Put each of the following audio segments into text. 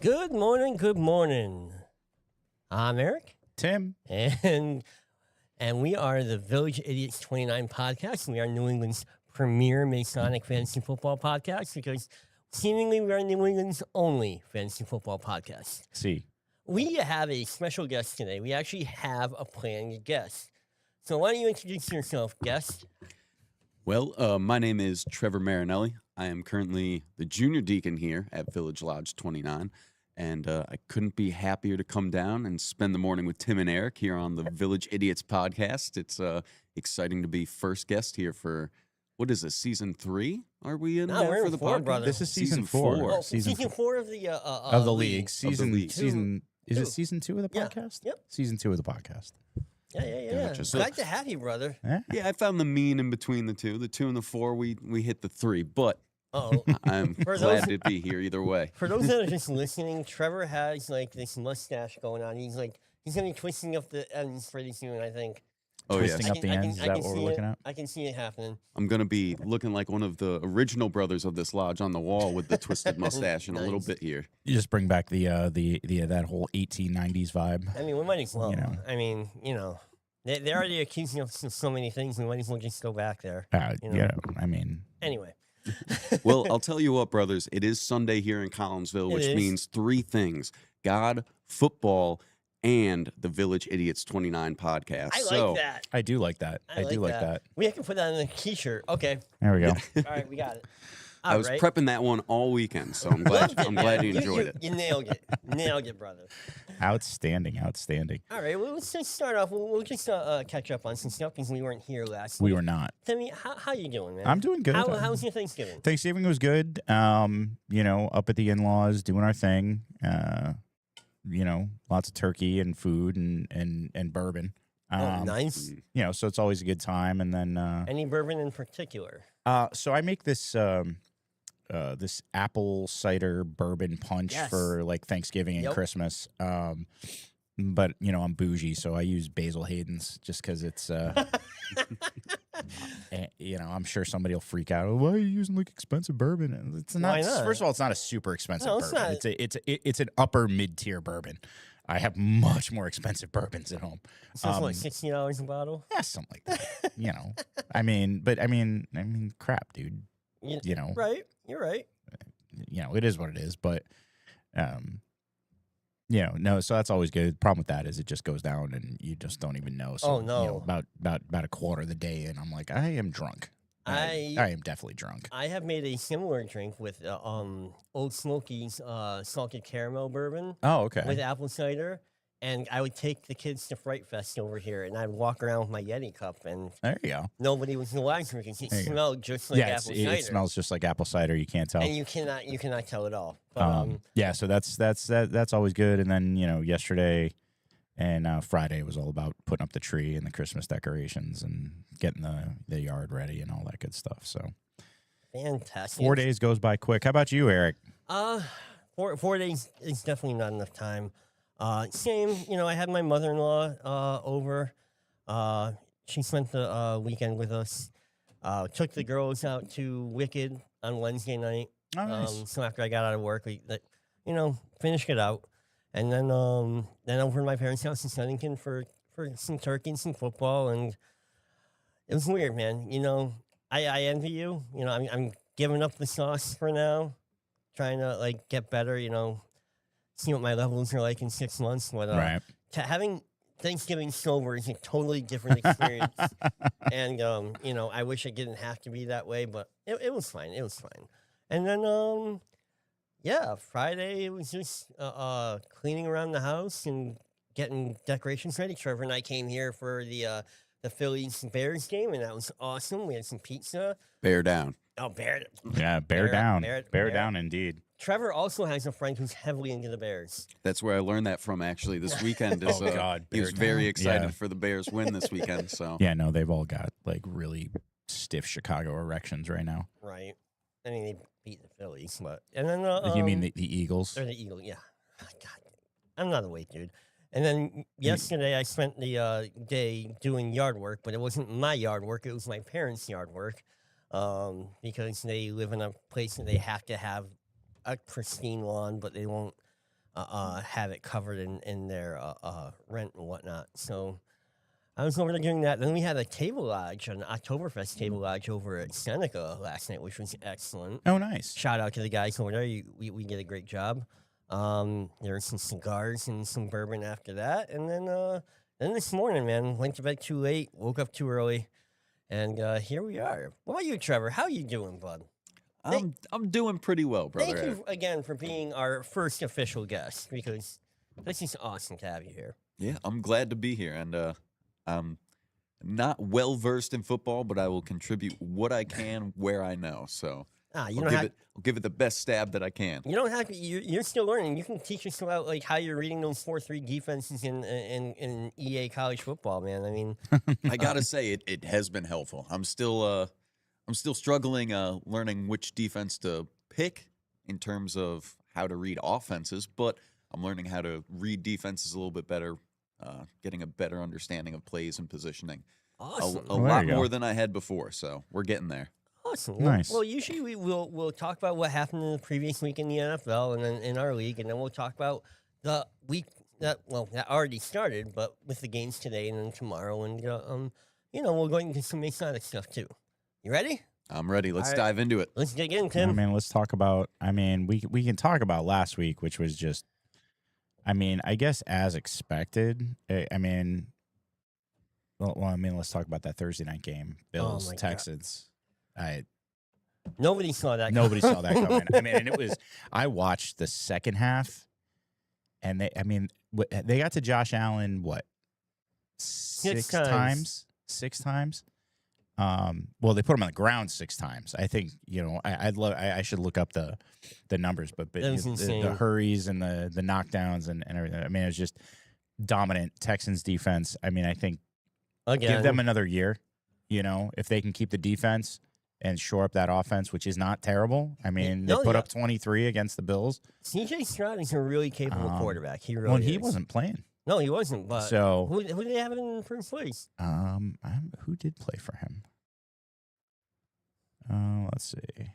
Good morning, good morning. I'm Eric, Tim. and we are the Village Idiots 29 podcast. We are New England's premier Masonic fantasy football podcast because seemingly we are New England's only fantasy football podcast. See, We have a special guest today. We actually have a planned guest. So why don't you introduce yourself, guest? Well, my name is Trevor Marinelli. I am currently the junior deacon here at Village Lodge 29, and I couldn't be happier to come down and spend the morning with Tim and Eric here on the Village Idiots podcast. It's exciting to be first guest here for, what is this, season 3? Are we in No, now we're in for the 4, podcast? brother. this is season four. four. Oh, season 4 of the of the league. Season league. season is Two. it season 2 of the Yeah. podcast? Yep. Season 2 of the podcast. Yeah. Gotcha. So- Glad to have you, brother. Yeah, I found the mean in between the 2. The 2 and the 4, we hit the 3, but Uh-oh. I'm For glad those- to be here either way. For those that are just listening, Trevor has like this mustache going on. He's gonna be twisting up the ends pretty soon, I think. Oh, Twisting yes. up the ends. Is that what we're see looking it. at? I can see it happening. I'm going to be looking like one of the original brothers of this lodge on the wall with the twisted mustache in a little Nice. bit here. You just bring back the that whole 1890s vibe. I mean, we might as well. You know. I mean, they're already accusing us of so many things. We might as well just go back there. You know. Yeah, I mean, Anyway. Well, I'll tell you what, brothers. It is Sunday here in Collinsville, It which is. means 3 things: God, football, and the Village Idiots 29 podcast. I so, like that. I do like that. I do like that. We can put that on a t-shirt. Okay. There we go. All right, we got it. I was All right. prepping that one all weekend, so I'm glad. Loved it, I'm glad man. you enjoyed it. You nailed it. Nailed it, brother. Outstanding. All right, well, let's just start off. We'll just catch up on some stuff because we weren't here last We week. were not. Timmy, how you doing, man? I'm doing good. How's your Thanksgiving? Thanksgiving was good. Up at the in-laws, doing our thing. Lots of turkey and food and bourbon. Oh, nice. So it's always a good time. And then, Any bourbon in particular? so I make this this apple cider bourbon punch Yes. for like Thanksgiving and Yep. Christmas. But I'm bougie, so I use Basil Hayden's just because it's. I'm sure somebody will freak out. Oh, why are you using like expensive bourbon? And it's not. Why not? First of all, it's not a super expensive No, it's bourbon. not. It's an upper mid tier bourbon. I have much more expensive bourbons at home. So it's like $60 a bottle? Yeah, something like that. I mean, crap, dude. Right. You're right. It is what it is. But, no. So that's always good. The problem with that is it just goes down and you just don't even know. So, Oh, no. About a quarter of the day, and I'm like, I am drunk. I am definitely drunk. I have made a similar drink with Old Smoky's salted caramel bourbon Oh, okay. with apple cider. And I would take the kids to Fright Fest over here, and I'd walk around with my Yeti cup, and There you go. nobody was the wiser because it There you go. smelled just like Yeah, apple cider. it smells just like apple cider. You can't tell. And you cannot tell at all. But, Yeah, so that's always good. And then yesterday and Friday was all about putting up the tree and the Christmas decorations and getting the yard ready and all that good stuff. So fantastic. 4 days goes by quick. How about you, Eric? 4 days is definitely not enough time. Same, I had my mother-in-law over. She spent the weekend with us. Took the girls out to Wicked on Wednesday night. Oh, nice. So after I got out of work, we finished it out. And then over to my parents' house in Sunnyton for some turkey and some football. And it was weird, man. I envy you. I'm giving up the sauce for now, trying to get better, see what my levels are like in 6 months. But Right. having Thanksgiving sober is a totally different experience. And, I wish it didn't have to be that way, but it was fine. It was fine. And then, Friday it was just cleaning around the house and getting decorations ready. Trevor and I came here for the Phillies Bears game, and that was awesome. We had some pizza. Bear down. Oh, bear! Yeah, bear down. bear- Bear bear- down indeed. Trevor also has a friend who's heavily into the Bears. That's where I learned that from. Actually, this weekend is. Oh, God, he was Bear very down. excited Yeah. for the Bears win this weekend. So Yeah, no, they've all got like really stiff Chicago erections right now. Right. I mean, they beat the Phillies, but and then You mean the Eagles? or the Eagles? Yeah. God, I'm not awake, dude. And then yesterday I spent the day doing yard work, but it wasn't my yard work; it was my parents' yard work, because they live in a place that they have to have a pristine lawn, but they won't have it covered in their rent and whatnot. So I was over there doing that. Then we had a table lodge, an Oktoberfest table lodge over at Seneca last night, which was excellent. Oh, nice. Shout out to the guys over there. We did a great job. There were some cigars and some bourbon after that, and then this morning, man, went to bed too late, woke up too early, and here we are. What about you, Trevor? How you doing, bud? I'm doing pretty well, brother. Thank you again for being our first official guest, because this is awesome to have you here. Yeah, I'm glad to be here, and I'm not well versed in football, but I will contribute what I can where I know. So You I'll give it the best stab that I can. don't have to. You're still learning. You can teach us about like how you're reading those 4-3 defenses in EA college football, man. I mean, I gotta say it has been helpful. I'm still struggling learning which defense to pick in terms of how to read offenses, but I'm learning how to read defenses a little bit better, getting a better understanding of plays and positioning. awesome. A Well, there lot you go. more than I had before, so we're getting there. Awesome. Nice. Well, usually we'll talk about what happened in the previous week in the NFL and then in our league, and then we'll talk about the week that already started, but with the games today and then tomorrow, and we'll go into some exotic stuff too. You ready? I'm ready. Let's All right. dive into it. Let's dig in, I Tim. mean, let's talk about. I mean, we can talk about last week, which was just. I mean, I guess as expected. I mean, let's talk about that Thursday night game, Bills my God. Texans. Nobody saw that. Nobody saw that coming. I mean, and it was. I watched the second half, and they got to Josh Allen six times. 6 times. Well, they put him on the ground 6 times. I think I should look up the numbers, but That was the insane. hurries and the knockdowns and everything. I mean, it was just dominant Texans defense. I mean, I think Again. give them another year. If they can keep the defense and shore up that offense, which is not terrible. I mean, they No, put yeah. up 23 against the Bills. CJ Stroud is a really capable quarterback. He really Well, is. he wasn't playing. No, he wasn't. But So, who did they have in first place? who did play for him? Let's see.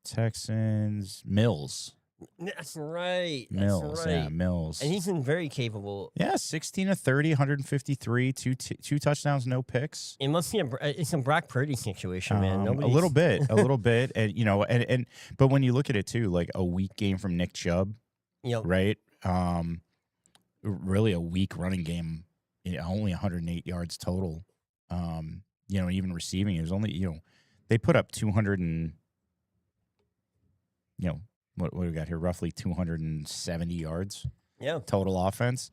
Texans, Mills. That's right. That's Mills, right. yeah, Mills. And he's been very capable. Yeah, 16 of 30, 153, two touchdowns, no picks. It must be it's a Brock Purdy situation, man. A little bit, and but when you look at it too, like a weak game from Nick Chubb, right? Really a weak running game, only 108 yards total. Even receiving, it was only they put up 200 and what do we got here? Roughly 270 yards. Yeah. Total offense.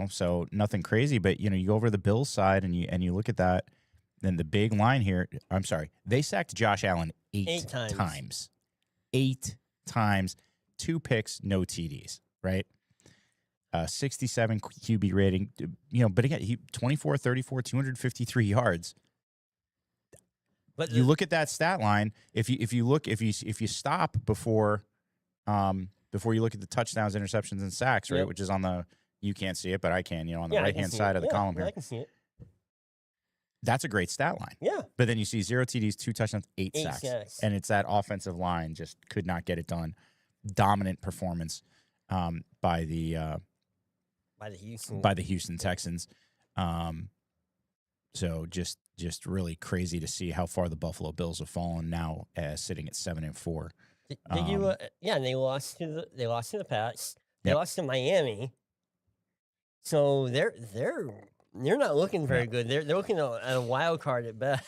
So nothing crazy, but you go over to the Bills side and you look at that. Then the big line here. I'm sorry, they sacked Josh Allen eight times. 8 times, 2 picks, no TDs. Right. 67 QB rating. But again, he 24, 34, 253 yards. But You look at that stat line. If you stop before you look at the touchdowns, interceptions, and sacks, right, Yep. which is you can't see it, but I can. On the I right can hand see side it. of the Yeah, column I here, can see it. that's a great stat line. Yeah. But then you see 0 TDs, 2 touchdowns, 8 8 sacks, sacks. and it's that offensive line just could not get it done. Dominant performance by the Houston Texans. So just really crazy to see how far the Buffalo Bills have fallen now, sitting at 7-4. Did you? Yeah, and they lost to the Pats. They Yep. lost to Miami. So they're not looking very good. They're looking at a wild card at best.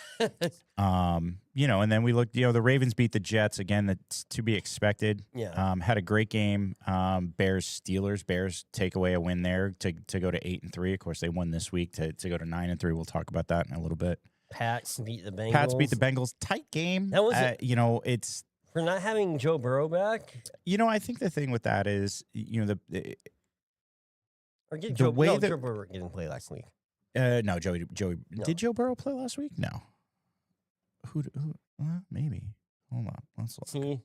And then we looked. The Ravens beat the Jets again. That's to be expected. Yeah. Had a great game. Bears Steelers. Bears take away a win there to go to 8-3. Of course, they won this week to go to 9-3. We'll talk about that in a little bit. Pats beat the Bengals. Pats beat the Bengals. Tight game. That was it's. For not having Joe Burrow back. I think the thing with that is Or did The Joe, way no, that- Joe Burrow didn't play last week. no, Joey. No. Did Joe Burrow play last week? No. Who maybe. Hold on. Let's look. See,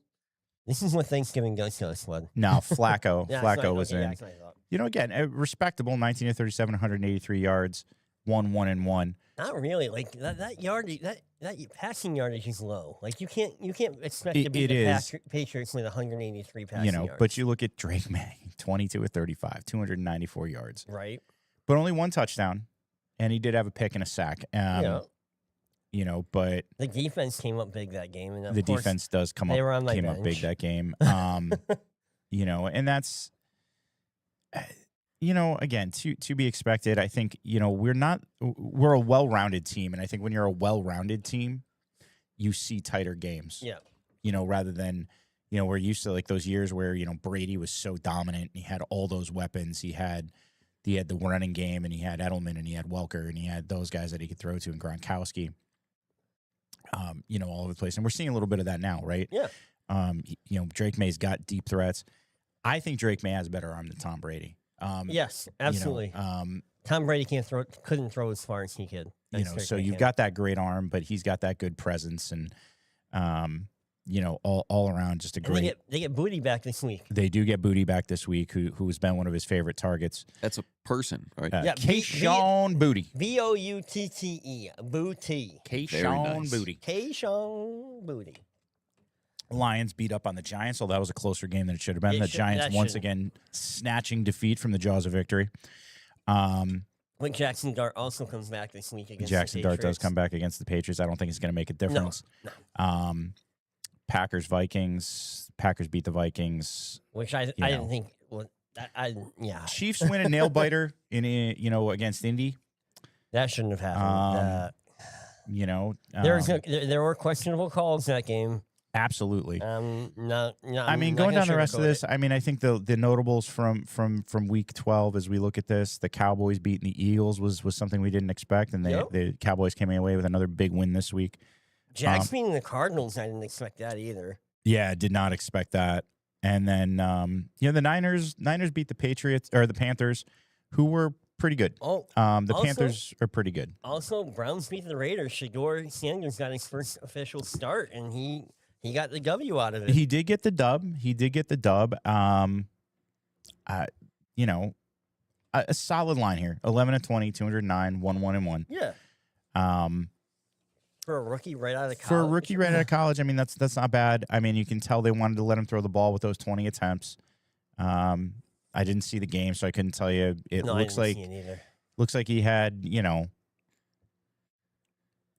this is what Thanksgiving does to us, bud. No, Flacco. Yeah, that's what I- Flacco was okay, yeah, in. that's what I thought. Again, respectable, 19 of 37, 183 yards, 1-1-1. Not really. Like that yard. that passing yardage is low. Like you can't expect It- to beat it the is. Patriots with 183 passing You know, yards. but you look at Drake May, 22 of 35, 294 yards, right? but only one touchdown, and he did have a pick and a sack. Yeah. You know, but The defense came up big that game, and of the course, defense does they were on my came up big bench. that game. You know, and that's you know, again, to be expected. I think, you know, we're a well-rounded team, and I think when you're a well-rounded team, you see tighter games. Yeah. You know, rather than, you know, we're used to like those years where, you know, Brady was so dominant and he had all those weapons. He had the running game, and he had Edelman, and he had Welker, and he had those guys that he could throw to, and Gronkowski. You know, all over the place. And we're seeing a little bit of that now, right? Yeah. You know, Drake May's got deep threats. I think Drake May has a better arm than Tom Brady. Yes, absolutely. You know, Tom Brady couldn't throw as far as he could. you know, so you've got that great arm, but he's got that good presence, and you know, all around just a And great. they get Booty back this week. They do get Booty back this week, who's been one of his favorite targets. That's a person, right? Yeah, Kayshawn Booty. Boutte, Booty. Kayshawn nice. Booty. Kayshawn Booty. Lions beat up on the Giants, although that was a closer game than it should have been. It The should- Giants that once shouldn't. again snatching defeat from the jaws of victory. When Jackson Dart also comes back this week against Jackson the Dart does Patriots. come back against the Patriots. I don't think it's going to make a difference. no. Packers Vikings. Packers beat the Vikings. Which I know. didn't think. Well, yeah, Chiefs win a nail biter you know, against Indy. that shouldn't have happened. You know, There were questionable calls that game. absolutely. Not. I mean, going down the rest of this, I mean, I think the notables from week 12 as we look at this, the Cowboys beating the Eagles was something we didn't expect, and Yep. the Cowboys came away with another big win this week. Jags beating the Cardinals, I didn't expect that either. Yeah, did not expect that. And then you know, the Niners beat the Patriots or the Panthers, who were pretty good. Oh, The also- Panthers are pretty good. also Browns beat the Raiders. Shador Sanders got his first official start, and he got the W out of it. He did get the dub. You know, a solid line here. 11-20, 209, 1-1-1. Yeah, for a rookie right out of college. For a rookie right out of college, I mean, that's not bad. I mean, you can tell they wanted to let him throw the ball with those 20 attempts. I didn't see the game, so I couldn't tell you. It No, I looks didn't like see it either. he had, you know,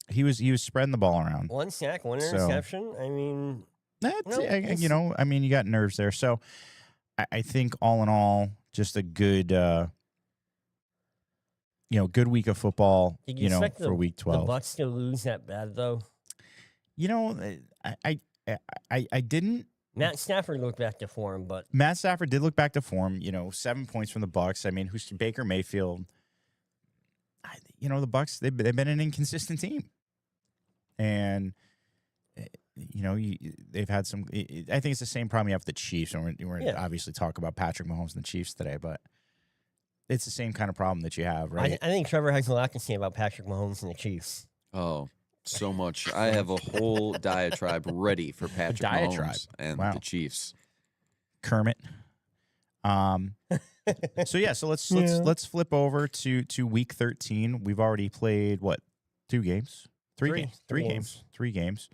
he was spreading the ball around. One sack, one So- interception. I mean, That's, No, it's- you know, I mean, you got nerves there. So I think all in all, just a good, you know, good week of football, did you know, expect for week the 12. Bucks to lose that bad though? You know, I didn't. Matt Stafford looked back to form, but Matt Stafford did look back to form. You know, 7 points from the Bucks. I mean, who's Baker Mayfield? You know, the Bucks. They've been an inconsistent team, and you know, they've had some. I think it's the same problem you have with the Chiefs, and we're Yeah. obviously talk about Patrick Mahomes and the Chiefs today, but it's the same kind of problem that you have, right? I think Trevor has a lot to say about Patrick Mahomes and the Chiefs. Oh, so much. I have a whole diatribe ready for Patrick diatribe. Mahomes and Wow. the Chiefs. Kermit. So yeah, so let's flip over to week 13. We've already played what? 2 games? 3 Three. games? Three 3 games. games. 3 games.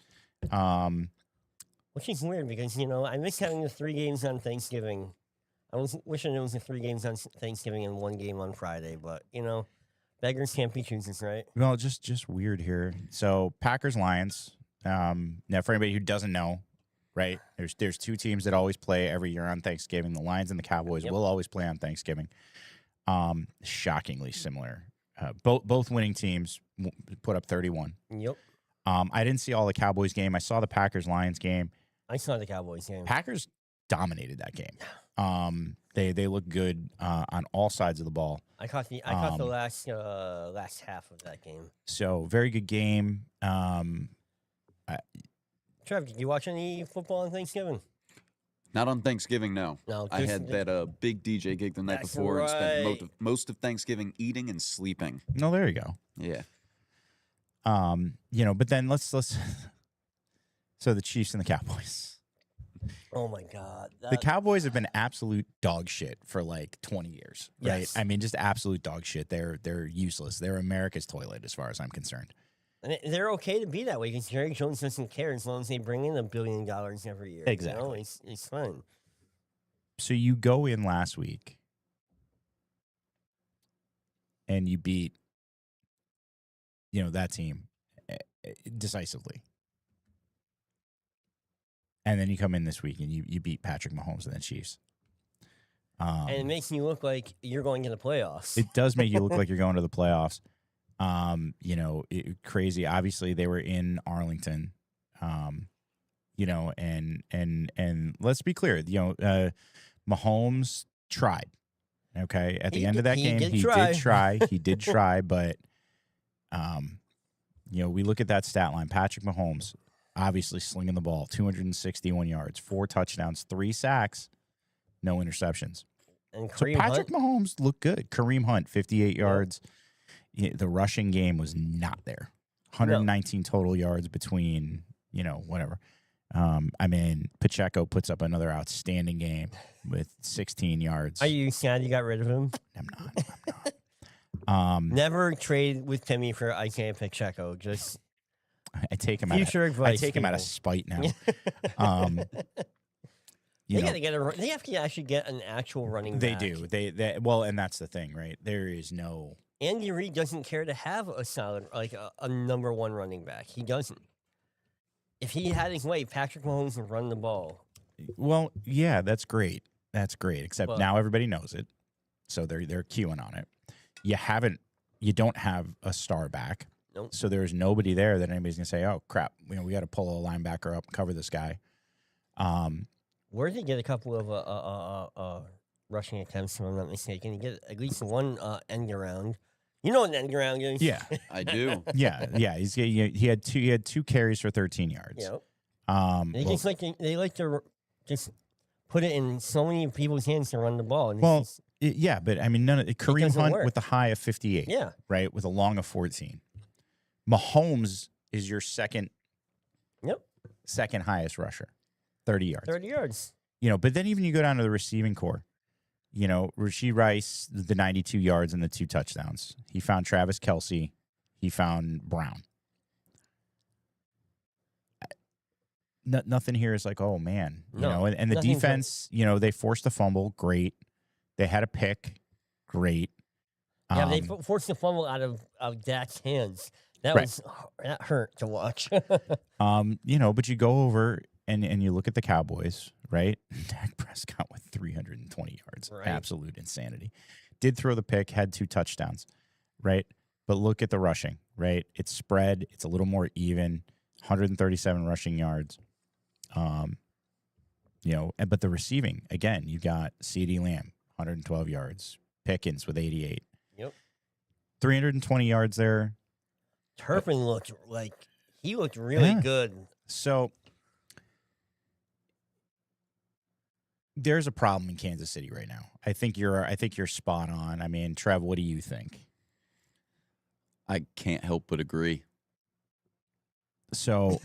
Which is weird because, you know, I miss having the 3 games on Thanksgiving. I was wishing it was the 3 games on Thanksgiving and 1 game on Friday, but, you know, beggars can't be choosers, right? Well, just weird here. So Packers Lions. Now for anybody who doesn't know, right? There's 2 teams that always play every year on Thanksgiving. The Lions and the Cowboys Yep. will always play on Thanksgiving. Shockingly similar. Both winning teams put up 31. Yep. I didn't see all the Cowboys game. I saw the Packers Lions game. I saw the Cowboys game. Packers dominated that game. They look good on all sides of the ball. I caught the last half of that game. So very good game. Trev, did you watch any football on Thanksgiving? Not on Thanksgiving, no. No, I had that big DJ gig the night That's before and spent right. most of Thanksgiving eating and sleeping. No, there you go. Yeah. You know, but then let's so the Chiefs and the Cowboys. Oh my God. The Cowboys have been absolute dog shit for like 20 years, right? Yes. I mean, just absolute dog shit. They're useless. They're America's toilet as far as I'm concerned. And they're okay to be that way because Jerry Jones doesn't care as long as they bring in $1 billion every year. You know? Exactly. It's fine. So you go in last week and you beat, that team decisively. And then you come in this week and you beat Patrick Mahomes and the Chiefs. And it makes you look like you're going to the playoffs. It does make you look like you're going to the playoffs. Crazy. Obviously, they were in Arlington. And let's be clear. Mahomes tried. Okay, at the end of that game, he did try. He did try, but we look at that stat line. Patrick Mahomes, obviously slinging the ball, 261 yards, 4 touchdowns, 3 sacks, no interceptions. And so Patrick Mahomes looked good. Kareem Hunt, 58 yards. The rushing game was not there. 119 total yards between, whatever. Pacheco puts up another outstanding game with 16 yards. Are you sad you got rid of him? I'm not. Never trade with Timmy for Isaiah Pacheco. Just I take him future out. Advice, I take him out of spite now. They have to actually get an actual running back. They do. They well, and that's the thing, right? There is no. Andy Reid doesn't care to have a solid, like a number 1 running back. He doesn't. If he had his way, Patrick Mahomes would run the ball. Well, yeah, that's great. That's great. Except now everybody knows it, so they're queuing on it. You don't have a star back. Nope. So there's nobody there that anybody's gonna say, "Oh crap, we got to pull a linebacker up and cover this guy." Where did he get a couple of rushing attempts, if I'm not mistaken? He get at least one end around. You know what an end around is? Yeah, I do. yeah. He had 2 carries for 13 yards. Yeah. They like to just put it in so many people's hands to run the ball. And but I mean, Kareem Hunt work. with the high of 58. Yeah. Right, with a long of 14. Mahomes is your second highest rusher, 30 yards. 30 yards. But then even you go down to the receiving core. Rashee Rice, the 92 yards and the 2 touchdowns. He found Travis Kelce. He found Brown. Nothing here is like, oh, man. And the defense, they forced a fumble. Great. They had a pick. Great. Yeah, they forced the fumble out of Dak's hands. That hurt to watch. But you go over and you look at the Cowboys, right? Dak Prescott with 320 yards. Right. Absolute insanity. Did throw the pick, had 2 touchdowns, right? But look at the rushing, right? It's spread. It's a little more even. 137 rushing yards. But the receiving, again, you got CeeDee Lamb, 112 yards. Pickens with 88. Yep. 320 yards there. Turpin looked really good. So there's a problem in Kansas City right now. I think you're spot on. I mean, Trev, what do you think? I can't help but agree. So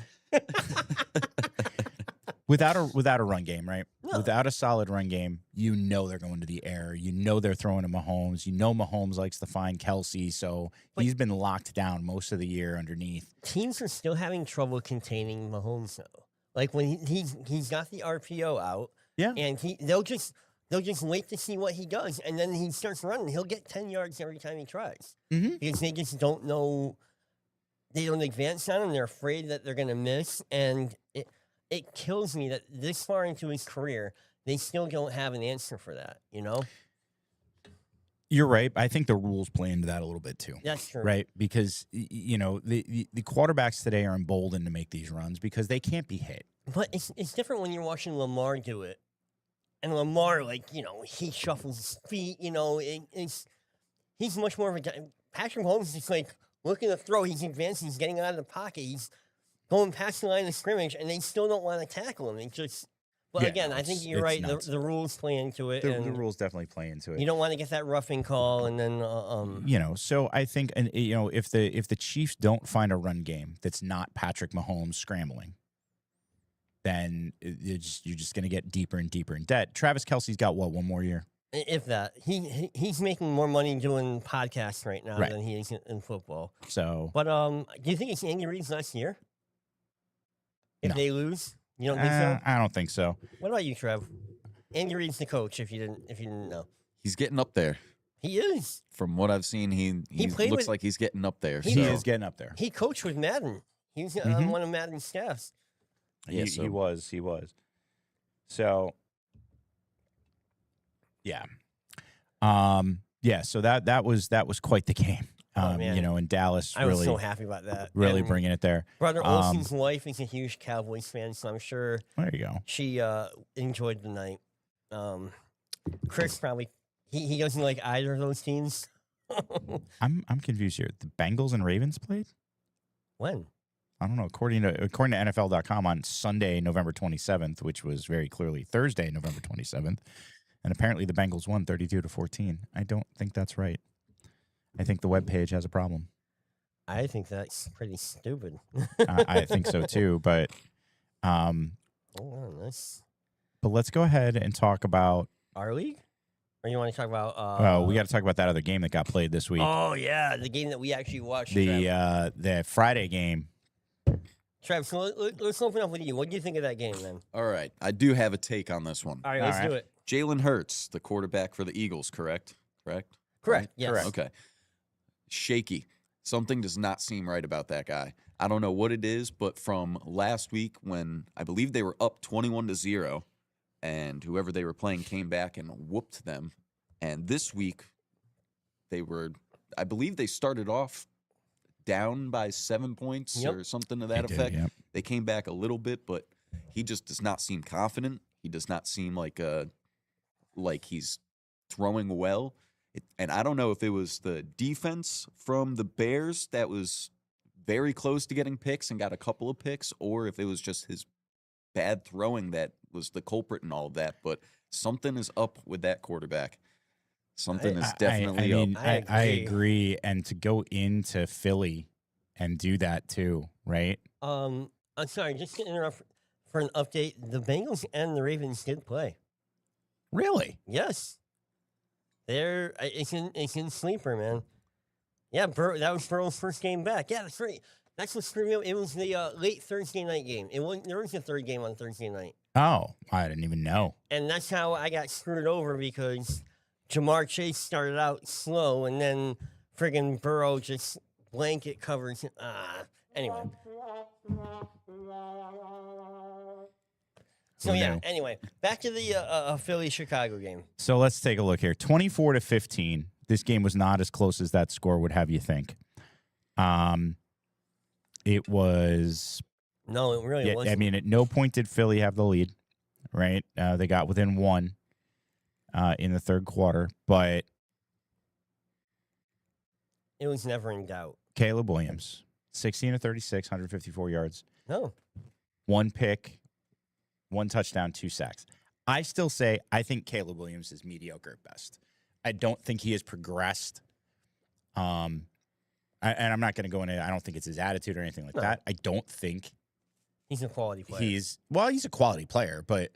without a run game, right? No. Without a solid run game, they're going to the air. They're throwing to Mahomes. Mahomes likes to find Kelce, so he's been locked down most of the year underneath. Teams are still having trouble containing Mahomes though. Like when he's got the RPO out, and they'll just wait to see what he does, and then he starts running. He'll get 10 yards every time he tries because they just don't know. They don't advance on him. They're afraid that they're going to miss, and it kills me that this far into his career, they still don't have an answer for that, You're right. I think the rules play into that a little bit too. That's true. Right? Because, the quarterbacks today are emboldened to make these runs because they can't be hit. But it's different when you're watching Lamar do it. And Lamar, he shuffles his feet, he's much more of a guy. Patrick Mahomes is just looking to throw. He's advancing. He's getting out of the pocket. He's going past the line of scrimmage, and they still don't want to tackle him. Again, I think you're right. The rules play into it. The rules definitely play into it. You don't want to get that roughing call, and then So I think, and if the Chiefs don't find a run game that's not Patrick Mahomes scrambling, then you're just going to get deeper and deeper in debt. Travis Kelce's got one more year? If that, he's making more money doing podcasts right now Right. than he is in football. So But do you think it's Andy Reid's last year? If No. they lose, you don't think so? I don't think so. What about you, Trev? Andy Reid's the coach. If you didn't know, He's getting up there. he is. From what I've seen, he played looks with- like he's getting up there. He He So- is getting up there. He coached with Madden. He was Mhm. on one of Madden's staffs. Yeah, He so- was. He was. So, yeah. Yeah. So that was quite the game. Oh, man. You know, and Dallas I was really, so happy about that. really And bringing it there. Brother um, Olsen's wife is a huge Cowboys fan, so I'm sure There you go. she enjoyed the night. Chris probably he doesn't like either of those teams. I'm confused here. The Bengals and Ravens played? When? I don't know. According to NFL.com on Sunday, November 27th, which was very clearly Thursday, November 27th, and apparently the Bengals won 32-14. I don't think that's right. I think the webpage has a problem. I think that's pretty stupid. I think so too. But Hold on, that's let's go ahead and talk about. our league. Or you want to talk about? Well, we got to talk about that other game that got played this week. Oh yeah, the game that we actually watched. The Friday game. Trev, so let's open up with you. What do you think of that game, then? All right, I do have a take on this one. All right, All let's right. do it. Jalen Hurts, the quarterback for the Eagles, correct? Correct. Right? Yes. Correct. Okay. Shaky. Something does not seem right about that guy. I don't know what it is, but from last week when I believe they were up 21-0 and whoever they were playing came back and whooped them. And this week I believe they started off down by 7 points Yep. or something to that They did, effect. yep. They came back a little bit, but he just does not seem confident. He does not seem like he's throwing well. And I don't know if it was the defense from the Bears that was very close to getting picks and got a couple of picks, or if it was just his bad throwing that was the culprit in all of that. But something is up with that quarterback. Something is definitely I mean, up. I agree. And to go into Philly and do that too, right? I'm sorry, just to interrupt for an update. The Bengals and the Ravens did play. Really? Yes. It's in sleeper, man. Yeah, that was Burrow's first game back. Yeah, that's right. That's what screwed me up. It was the late Thursday night game. There was a third game on Thursday night. Oh, I didn't even know. And that's how I got screwed over because Jamar Chase started out slow and then friggin' Burrow just blanket covers. Anyway. So Who yeah, knew? anyway, back to the Philly-Chicago game. So let's take a look here. 24-15. This game was not as close as that score would have you think. It was. No, it really Yeah, wasn't. I mean, at no point did Philly have the lead, right? They got within one in the third quarter, but It was never in doubt. Caleb Williams, 16 of 36, 154 yards, No. one pick, one touchdown, 2 sacks. I still say I think Caleb Williams is mediocre at best. I don't think he has progressed. And I'm not going to go into. I don't think it's his attitude or anything like No. that. I don't think He's a quality player. he's a quality player, but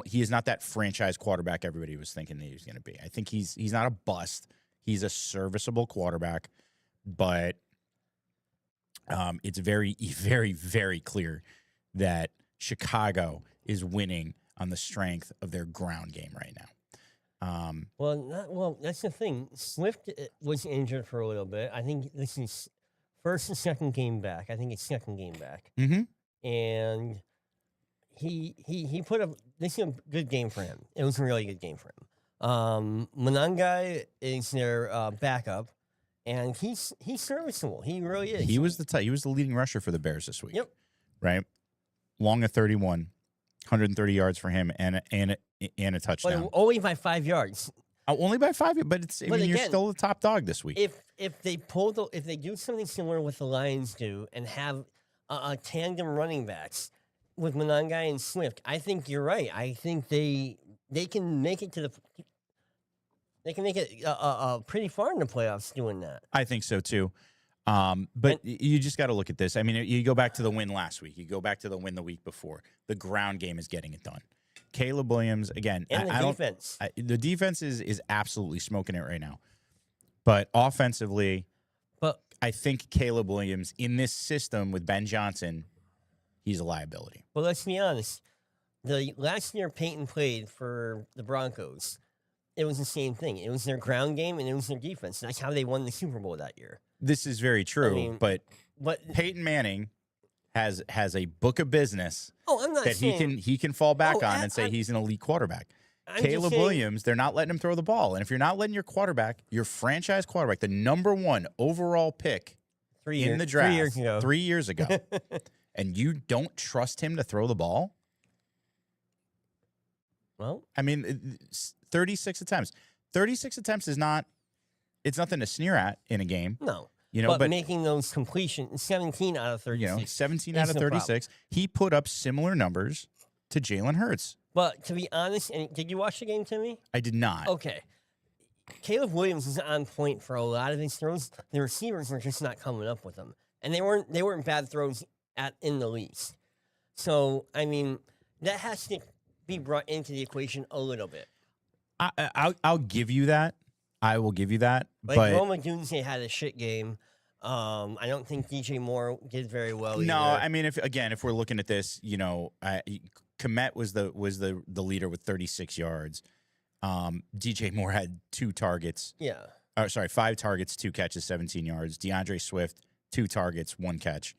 he is not that franchise quarterback everybody was thinking that he was going to be. I think he's not a bust. He's a serviceable quarterback, but it's very, very, very clear that Chicago is winning on the strength of their ground game right now. Well, that's the thing. Swift was injured for a little bit. I think this is first and second game back. I think it's second game back. Mm-hmm. And he put up this is a good game for him. It was a really good game for him. Monangai is their backup, and he's serviceable. He really is. He was the leading rusher for the Bears this week. Yep. Right. Long of 31, 130 yards for him and a but touchdown. only by 5 yards. Only by 5, but it's. But you're again, still the top dog this week. If they do something similar to what the Lions do and have a tandem running backs with Monangai and Swift, I think you're right. I think they can make it pretty far in the playoffs doing that. I think so too. But you just got to look at this. I mean, you go back to the win last week. You go back to the win the week before. The ground game is getting it done. Caleb Williams again. And the I don't. defense. The defense is absolutely smoking it right now, but offensively, But I think Caleb Williams in this system with Ben Johnson, he's a liability. But let's be honest. The last year Peyton played for the Broncos, it was the same thing. It was their ground game and it was their defense. That's how they won the Super Bowl that year. This is very true, mean, but But Peyton Manning has a book of business I'm not that saying he can fall back Oh, on and say he's an elite quarterback. I'm just Caleb saying- Williams, they're not letting him throw the ball. And if you're not letting your quarterback, your franchise quarterback, the number 1 overall pick in the draft 3 years ago. and you don't trust him to throw the ball, Well, I mean, 36 attempts. 36 attempts is not, it's nothing to sneer at in a game, no. you know, but making those completions, 17 out of 36. 17 is out of the problem. 36, he put up similar numbers to Jalen Hurts. But to be honest, and did you watch the game, Timmy? I did not. Okay. Caleb Williams was on point for a lot of his throws. The receivers were just not coming up with them. And they weren't bad throws in the least. So, I mean, that has to be brought into the equation a little bit. I'll give you that. I will give you that. Like but Roma Dunze had a shit game. I don't think DJ Moore did very well no, either. I mean, if we're looking at this, Komet was the leader with 36 yards. DJ Moore had 2 targets. Yeah. 5 targets, 2 catches, 17 yards. DeAndre Swift, 2 targets, 1 catch.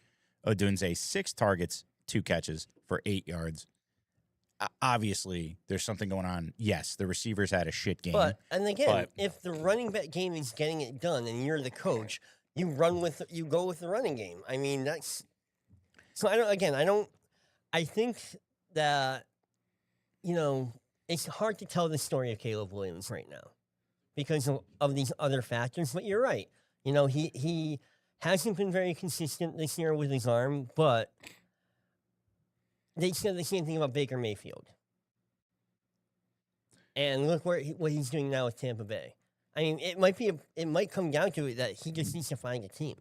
Odunze, 6 targets, 2 catches for 8 yards. Obviously, there's something going on. Yes, the receivers had a shit game. And again, but- if the running back game is getting it done and you're the coach, you go with the running game. I mean, that's so I think that, it's hard to tell the story of Caleb Williams right now because of these other factors, but you're right. He hasn't been very consistent this year with his arm, but they said the same thing about Baker Mayfield. And look what he's doing now with Tampa Bay. I mean, it might come down to it that he just needs to find a team,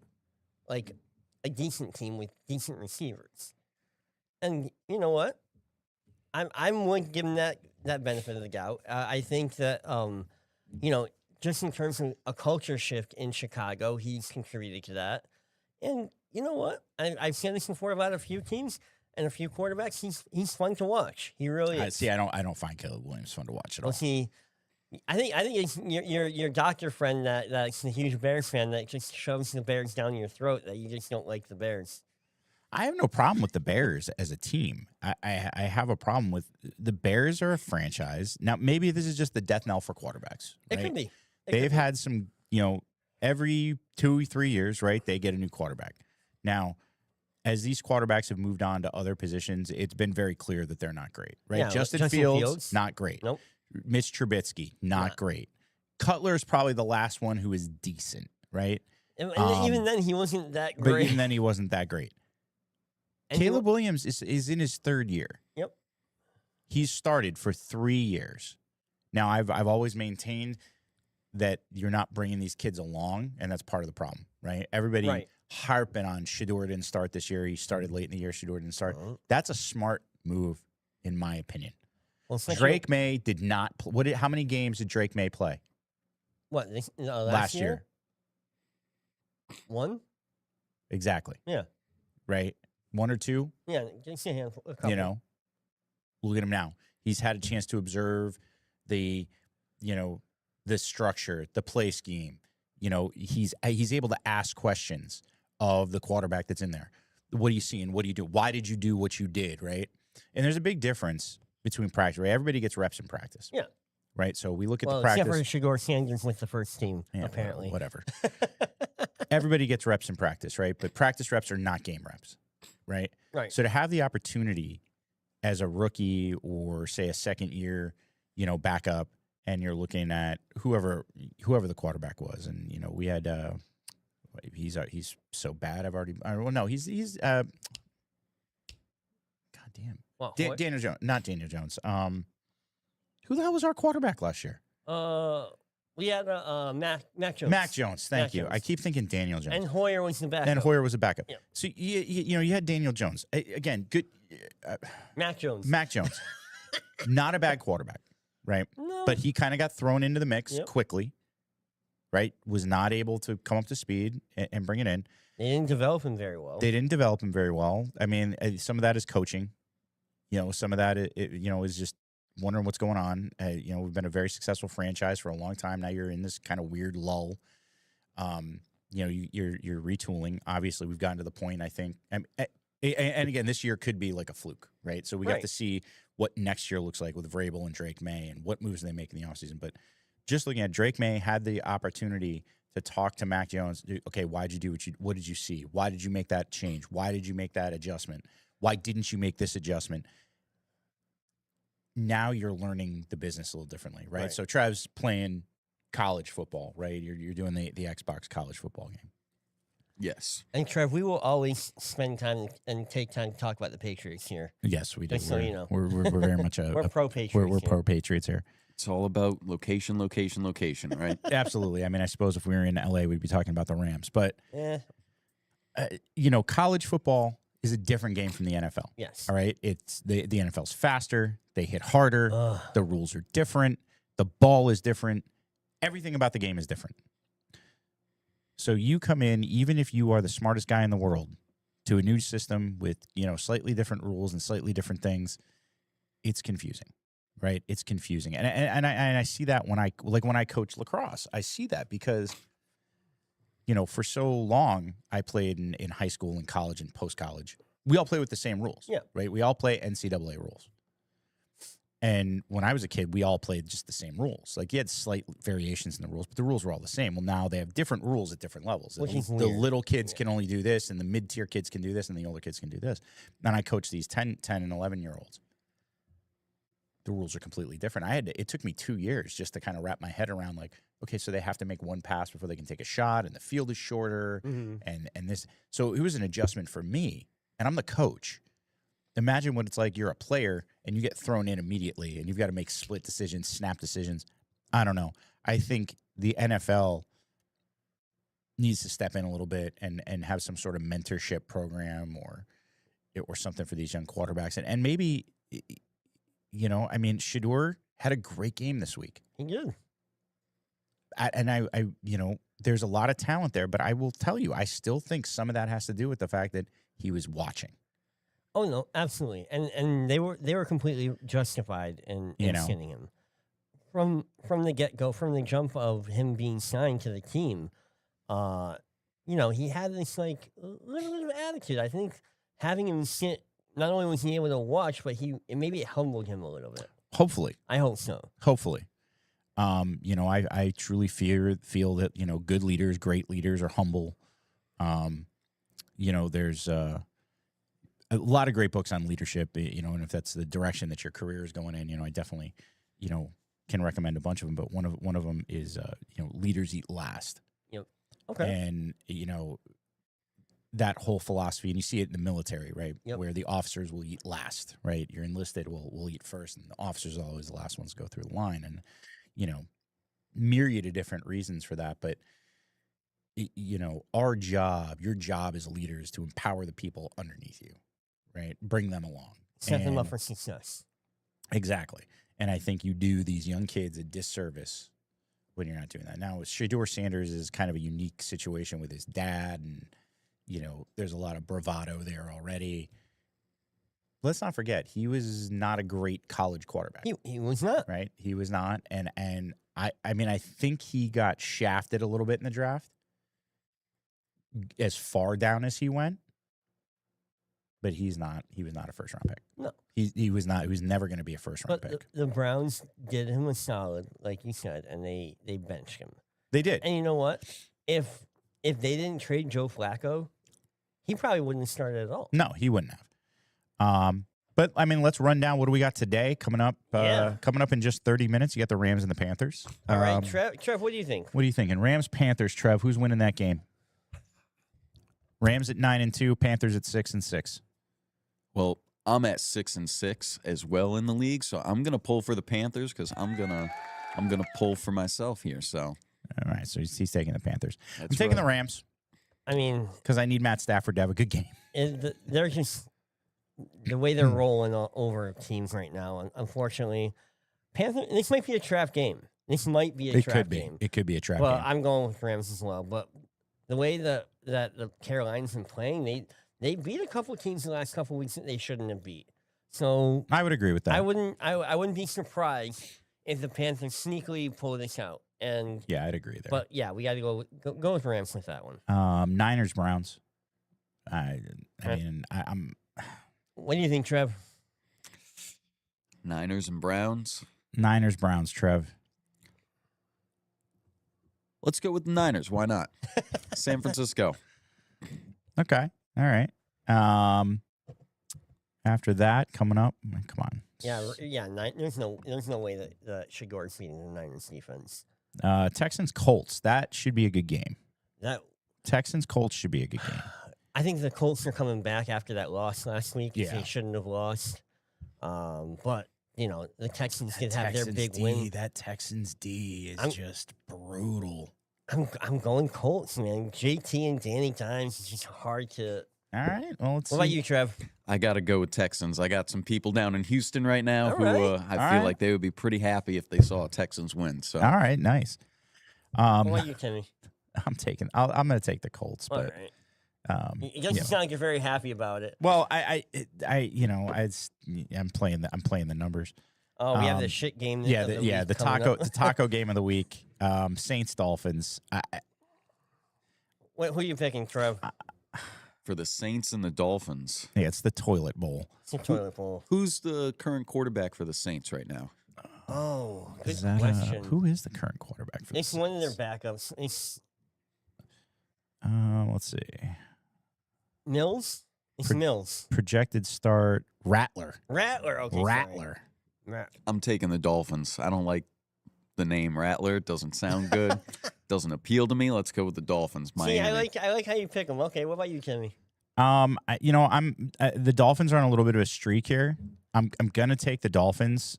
like a decent team with decent receivers. And you know what? I'm willing to give him that benefit of the doubt. I think that just in terms of a culture shift in Chicago, he's contributed to that. And you know what? I've said this before about a few teams and a few quarterbacks. He's fun to watch. He really is. I don't find Caleb Williams fun to watch at all. Well, see, I think it's your doctor friend that's a huge Bears fan that just shoves the Bears down your throat that you just don't like the Bears. I have no problem with the Bears as a team. I have a problem with the Bears are a franchise. Now, maybe this is just the death knell for quarterbacks. Right? It could be. They've had some, every 2-3 years, right? They get a new quarterback. Now, as these quarterbacks have moved on to other positions, it's been very clear that they're not great, right? Yeah, Justin Justin Fields, Fields? not great. Nope. Mitch Trubisky, not great. Cutler is probably the last one who is decent, right? And even then, he wasn't that But great. even then, he wasn't that great. And Caleb Williams is in his 3rd year. Yep. He's started for 3 years. Now, I've always maintained that you're not bringing these kids along, and that's part of the problem, right? Everybody Right. harping on Shedeur didn't start this year. He started late in the year. Shedeur didn't start. Uh-huh. That's a smart move, in my opinion. Well, especially- Drake May did not. How many games did Drake May play What last year? 1? Exactly. Yeah. Right. 1 or 2. Yeah, just a handful. A couple. Look at him now. He's had a chance to observe the structure, the play scheme. He's able to ask questions of the quarterback that's in there. What are you seeing? What do you do? Why did you do what you did? Right. And there's a big difference between practice. Right? Everybody gets reps in practice. Yeah. Right. So we look at Well, the except practice. for Shedeur Sanders with the first team, Yeah, apparently. Whatever. Everybody gets reps in practice, right? But practice reps are not game reps, right? Right. So to have the opportunity as a rookie or say a second year, backup, and you're looking at whoever the quarterback was, and we had he's so bad. He's God damn. Well, Daniel Jones, not Daniel Jones. Who the hell was our quarterback last year? we had Mac Jones. Mac Jones, thank Mac you. Jones. I keep thinking Daniel Jones. And Hoyer was the backup. And Hoyer was a backup. Yeah. So you had Daniel Jones again. Good, Mac Jones. Mac Jones. Not a bad quarterback, right? No. But he kind of got thrown into the mix Yep. quickly, right? Was not able to come up to speed and bring it in. They didn't develop him very well. They didn't develop him very well. I mean, some of that is coaching. Some of that, is just wondering what's going on. We've been a very successful franchise for a long time. Now you're in this kind of weird lull. You're retooling. Obviously, we've gotten to the point, I think, and again, this year could be like a fluke, right? So we have Right. to see what next year looks like with Vrabel and Drake May and what moves they make in the offseason. But just looking at Drake May had the opportunity to talk to Mac Jones. Okay, why'd you do what did you see? Why did you make that change? Why did you make that adjustment? Why didn't you make this adjustment? Now you're learning the business a little differently, right? Right. So Trev's playing college football, right? You're doing the Xbox college football game. Yes. And Trev, we will always spend time and take time to talk about the Patriots here. Yes, we do. Just so you know. We're very much We're pro Patriots. we're pro Patriots here. It's all about location, right? Absolutely. I mean, I suppose if we were in LA, we'd be talking about the Rams. But Yeah. College football is a different game from the NFL. Yes. All right, it's the NFL's faster. They hit harder. Ugh. The rules are different. The ball is different. Everything about the game is different. So you come in, even if you are the smartest guy in the world, to a new system with slightly different rules and slightly different things. It's confusing, right? It's confusing, and I see that when I coach lacrosse, I see that because for so long I played in high school and college and post college. We all play with the same rules, Yeah. right? We all play NCAA rules. And when I was a kid, we all played just the same rules. Like, you had slight variations in the rules, but the rules were all the same. Well, now they have different rules at different levels. Which is The weird. little kids can only do this, and the mid-tier kids can do this, and the older kids can do this. And I coach these 10 and 11-year-olds. The rules are completely different. It took me 2 years just to kind of wrap my head around, like, okay, so they have to make one pass before they can take a shot, and the field is shorter, Mhm. and this. So it was an adjustment for me, and I'm the coach. Imagine what it's like. You're a player and you get thrown in immediately and you've got to make split decisions, snap decisions. I don't know. I think the NFL needs to step in a little bit and have some sort of mentorship program or something for these young quarterbacks. And maybe, Shedeur had a great game this week. He did. There's a lot of talent there, but I will tell you, I still think some of that has to do with the fact that he was watching. Oh no, absolutely, and they were completely justified in sending him from the get go, from the jump of him being signed to the team. He had this like little bit of attitude. I think having him sit, not only was he able to watch, but maybe it humbled him a little bit. Hopefully. I hope so. Hopefully. I truly feel that, good leaders, great leaders are humble. There's a lot of great books on leadership, and if that's the direction that your career is going in, I definitely, can recommend a bunch of them. But one of them is, leaders eat last. Yep. Okay. And, that whole philosophy, and you see it in the military, right? Yep. Where the officers will eat last, right? You're enlisted, will eat first, and the officers are always the last ones to go through the line. And, myriad of different reasons for that. But, your job as leaders is to empower the people underneath you, right? Bring them along. Set them up And- for success. Exactly. And I think you do these young kids a disservice when you're not doing that. Now, Shedeur Sanders is kind of a unique situation with his dad, and, there's a lot of bravado there already. Let's not forget, he was not a great college quarterback, He was not. right? He was not. And I think he got shafted a little bit in the draft as far down as he went. But he was not a first round pick. No. He was not. He was never going to be a first round But pick. the Browns did him a solid, like you said, and they benched him. They did. And you know what? If they didn't trade Joe Flacco, he probably wouldn't have started at all. No, he wouldn't have. But let's run down what do we got today coming up. Yeah. Coming up in just 30 minutes, you got the Rams and the Panthers. All right, Trev, what do you think? What are you thinking? Rams, Panthers. Trev, who's winning that game? Rams at 9-2, Panthers at 6-6. Well, I'm at 6-6 as well in the league, so I'm gonna pull for the Panthers because I'm gonna pull for myself here. So All right, so he's taking the Panthers. I'm that's taking the right. Rams I mean, because I need Matt Stafford to have a good game. they're just the way they're rolling over teams right now, unfortunately, Panthers. This might be a trap game. This might be a It trap could be. game. It could be a trap Well, game. I'm going with Rams as well. But the way that the Carolinas been playing, they beat a couple teams the last couple weeks that they shouldn't have beat. So I would agree with that. I wouldn't be surprised if the Panthers sneakily pull this out. And Yeah, I'd agree there. but yeah, we got to go with Rams with that one. Niners, Browns. I Okay. mean, I'm What do you think, Trev? Niners and Browns. Niners, Browns, Trev. Let's go with the Niners. Why not? San Francisco. Okay. All right. After that, coming up, come on. There's no way that Shador's beating the Niners defense. Texans, Colts. That should be a good game. That Texans, Colts should be a good game. I think the Colts are coming back after that loss last week. Yeah. They shouldn't have lost. But the Texans could have their big D, win. That Texans D is I'm- just brutal. I'm going Colts, man. JT and Danny Dimes is just hard to. All right. Well, let's What about see. you, Trev? I got to go with Texans. I got some people down in Houston right now All who right. I All feel right. like they would be pretty happy if they saw Texans win. So All right. Nice. What about you, Timmy? I'm going to take the Colts, All but right. you It doesn't know. sound like you're very happy about it. Well, I'm playing the numbers. Oh, we have the Um, shit game. Yeah, of the the week coming up. taco game of the week. Saints, Dolphins. Who are you picking, Trev? for the Saints and the Dolphins, Yeah, it's the toilet bowl. It's a toilet bowl. who's the current quarterback for the Saints right now? Oh, good Is that, question. who is the current quarterback for the It's one of their Saints? backups. It's Let's see. Mills. It's Mills. Projected start Rattler. Rattler. Okay. sorry. Rattler. I'm taking the Dolphins. I don't like the name Rattler. It doesn't sound good. Doesn't appeal to me. Let's go with the Dolphins. Miami. See, I like how you pick them. Okay, what about you, Timmy? I'm the Dolphins are on a little bit of a streak here. I'm gonna take the Dolphins.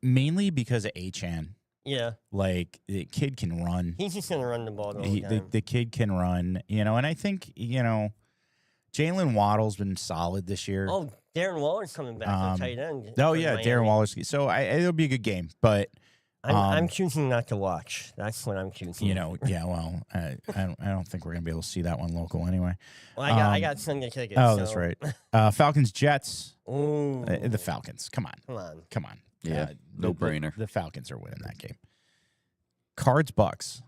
Mainly because of Achan. Yeah, Like the kid can run. he's just gonna run the ball the whole time. The kid can run, and I think, Jalen Waddle's been solid this year. Oh, Darren Waller's coming back Um, on tight end. Oh for yeah, Miami. Darren Waller's. So it'll be a good game, but I'm choosing not to watch. That's what I'm choosing. yeah. Well, I don't think we're gonna be able to see that one local anyway. Well, I um, got Sunday tickets. Oh, so. that's right. Falcons, Jets. Ooh, The Falcons. Come on. Yeah, no-brainer. The Falcons are winning that game. Cards, Bucks.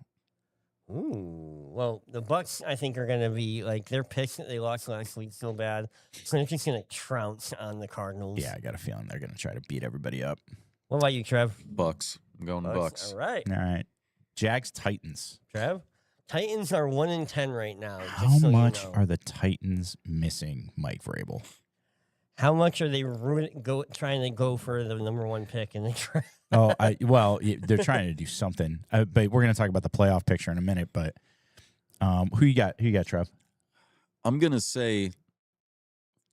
Ooh. Well, the Bucks, I think, are gonna be like they're pissed that they lost last week so bad, so they're just gonna trounce on the Cardinals. Yeah, I got a feeling they're gonna try to beat everybody up. What about you, Trev? Bucks. I'm going Bucks. All right, All right. Jags, Titans. Trev. Titans are 1-10 right now. just How so much you know. are the Titans missing Mike Vrabel? How much are they trying to go for the number one pick in the draft? They're trying to do something. But we're going to talk about the playoff picture in a minute. But who you got? Who you got, Trev? I'm going to say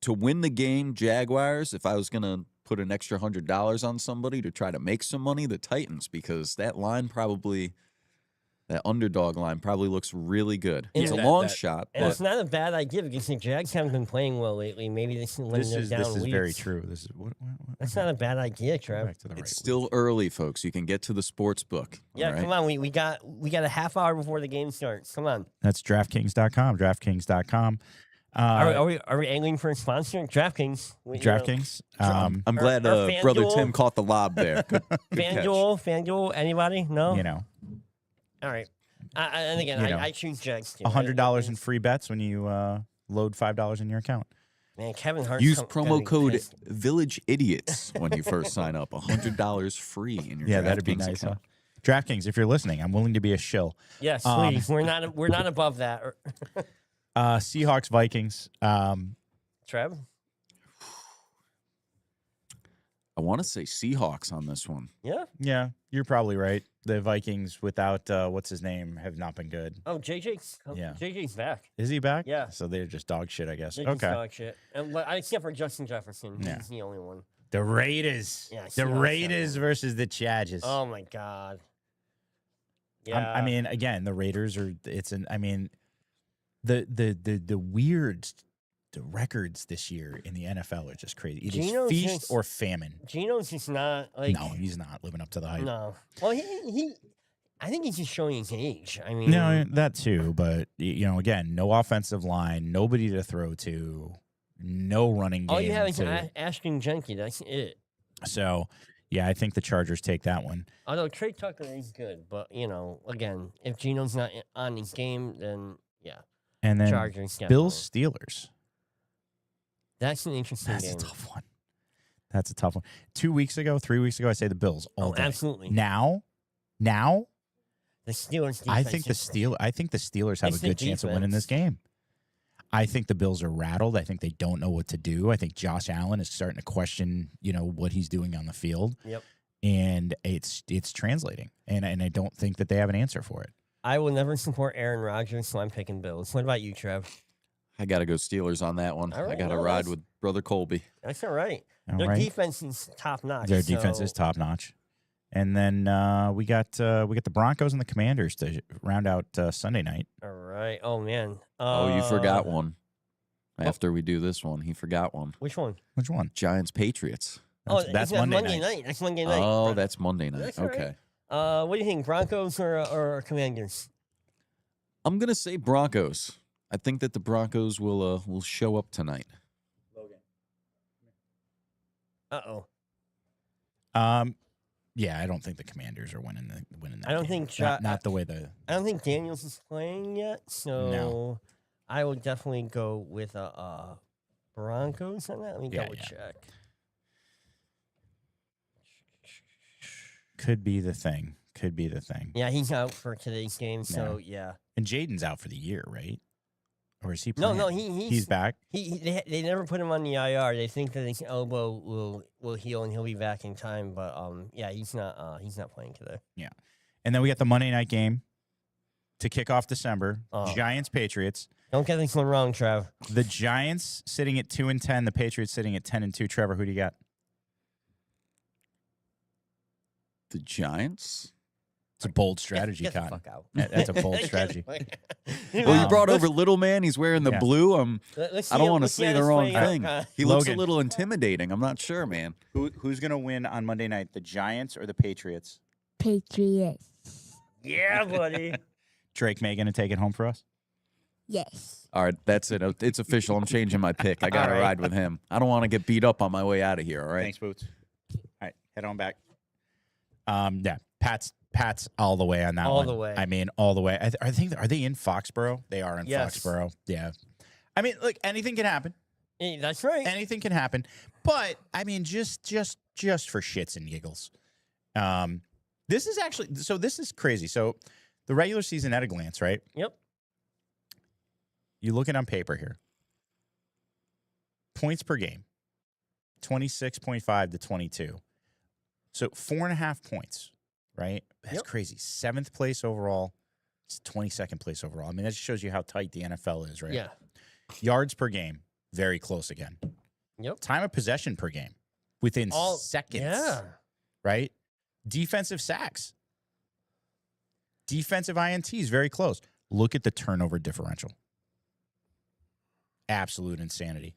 to win the game, Jaguars, if I was going to put an extra $100 on somebody to try to make some money, the Titans, because that underdog line probably looks really good. And It's a that- long shot, And but it's not a bad idea because the Jags haven't been playing well lately. Maybe this is when This they're is down weeks. very true. This is what That's not a bad idea, go Trev. back to the right. it's still early, folks. You can get to the sports book. Yeah, all right? come on. We got a half hour before the game starts. Come on. That's DraftKings.com. DraftKings.com. Are we angling for a sponsor? DraftKings. DraftKings. I'm glad or Brother FanDuel. Tim caught the lob there. Good catch. FanDuel. Anybody? No. You All right. And again, You know, I choose Jags too. $100 in free bets when you load $5 in your account. Man, Kevin Hart. Use promo code Village Idiots when you first sign up. $100 free in your Yeah, that'd be DraftKings nice. Huh? account. DraftKings, if you're listening, I'm willing to be a shill. Yes, please. We're not above that. Seahawks, Vikings. Trev. I want to say Seahawks on this one. Yeah. Yeah, you're probably right. The Vikings without what's his name have not been good. Oh, JJ's back. Is he back? Yeah. So they're just dog shit, I guess. JJ's Okay. dog shit. Except for Justin Jefferson. Yeah. He's the only one. The Raiders. Yeah, The Seahawks Raiders have versus the Chargers. Oh my God. Yeah. I mean, again, the Raiders are. The weird the records this year in the NFL are just crazy. It Geno's is feast just- or famine. Geno's just not like. No, he's not living up to the hype. No. Well, he I think he's just showing his age. I mean, No, that too. But, again, no offensive line, nobody to throw to, no running game. all you have is to- Ashton Junkie. That's it. So, yeah, I think the Chargers take that one. Although Trey Tucker is good, but again, if Geno's not on his game, then yeah, And then Chargers. Bills Steelers. That's an interesting That's game. a tough one. That's a tough one. 3 weeks ago, I say the Bills all day. Absolutely. Now, The Steelers. I think defense the Steelers have a It's the good chance of winning this game. I think the Bills are rattled. I think they don't know what to do. I think Josh Allen is starting to question, what he's doing on the field. Yep. And it's translating. And I don't think that they have an answer for it. I will never support Aaron Rodgers, so I'm picking Bills. What about you, Trev? I got to go Steelers on that one. All I right, got to well, ride that's- with Brother Colby. That's all right. All Their right. defense is top notch. Their defense is top notch. And then we got the Broncos and the Commanders to round out Sunday night. All right. Oh man. Oh, you forgot one. After we do this one, he forgot one. Which one? Which one? Giants Patriots. That's it's Monday night. night. That's Monday night. Oh, that's Monday night. That's all right. Okay. What do you think, Broncos or Commanders? I'm gonna say Broncos. I think that the Broncos will show up tonight. Uh-oh. Yeah, I don't think the Commanders are winning that. I don't game. think not the way the I don't think Daniels is playing yet, so No. I would definitely go with Broncos on that. Let me Yeah, double yeah. check. could be the thing. Could be the thing. Yeah, he's out for today's game, so yeah. And Jaden's out for the year, right? Or is he? No, Playing? no, he's back. They never put him on the IR. They think that his elbow will heal and he'll be back in time. But yeah, he's not playing today. And then we got the Monday night game to kick off December. Oh. Giants Patriots. Don't get this one wrong, Trev. The Giants sitting at 2-10. The Patriots sitting at 10-2. Trevor, who do you got? The Giants. It's a bold strategy, Get the Cotton. fuck out. That's a bold strategy. Well, you brought over Little Man. He's wearing the Yeah. blue. Let's I see don't him- want to let's see say how the this wrong plays out. thing. He looks a Logan. little intimidating. I'm not sure, man. Who's going to win on Monday night? The Giants or the Patriots? Patriots. Yeah, buddy. Drake May going to take it home for us? Yes. All right, that's it. It's official. I'm changing my pick. I got to All right. ride with him. I don't want to get beat up on my way out of here. All right. Thanks, Boots. All right, head on back. Yeah, Pat's all the way on that All one. the way. I mean, all the way. I think are they in Foxborough? They are in Yes. Foxborough. Yeah. I mean, look, anything can happen. Hey, that's right. Anything can happen. But I mean, just for shits and giggles. This is actually this is crazy. So the regular season at a glance, right? Yep. You look at it on paper here. Points per game, 26.5 to 22. So 4.5 points, right? That's Yep. crazy. 7th place overall. It's 22nd place overall. I mean, that just shows you how tight the NFL is, right? Yeah. Yards per game, very close again. Yep. Time of possession per game, within seconds. Yeah. Right? Defensive sacks. Defensive INTs, very close. Look at the turnover differential. Absolute insanity.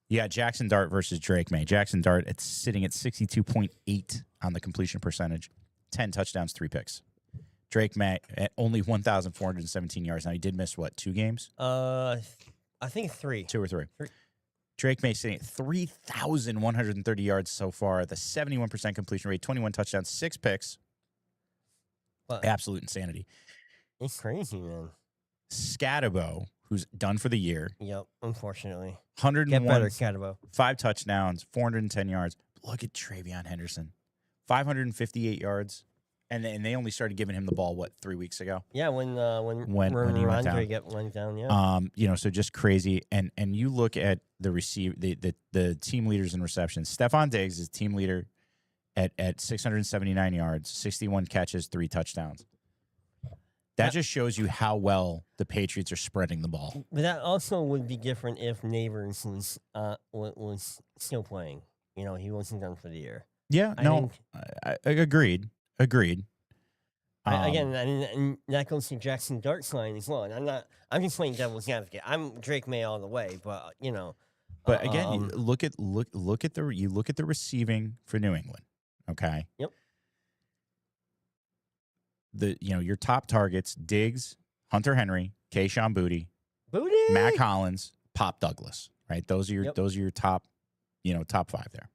Yeah, Jackson Dart versus Drake May. Jackson Dart, it's sitting at 62.8 on the completion percentage. 10 touchdowns, 3 picks. Drake May at only 1,417 yards. Now, he did miss, what, 2 games? I think 3. 2 or 3. Three. Drake May sitting at 3,130 yards so far. The 71% completion rate, 21 touchdowns, 6 picks. But Absolute insanity. it's crazy, man. Scatabo, who's done for the year, Yep. Unfortunately. 101, Get better, Scatabo. 5 touchdowns, 410 yards. Look at Travion Henderson, 558 yards. And they only started giving him the ball, what, 3 weeks ago? Yeah, when he went down. went down, yeah. So just crazy. And you look at the team leaders in receptions. Stephon Diggs is team leader at 679 yards, 61 catches, 3 touchdowns. That just shows you how well the Patriots are spreading the ball. But that also would be different if Neighbors was still playing. He wasn't done for the year. Yeah, I no, think- I agreed. Again, and that goes to Jackson Dart's line as well. And I'm just playing devil's advocate. I'm Drake May all the way, but you know. But again, you look at the receiving for New England. Okay. Yep. Your top targets: Diggs, Hunter Henry, Kayshon Boutte, Booty, Mac Hollins, Pop Douglas. Right. Those are your Yep. top, top 5 there.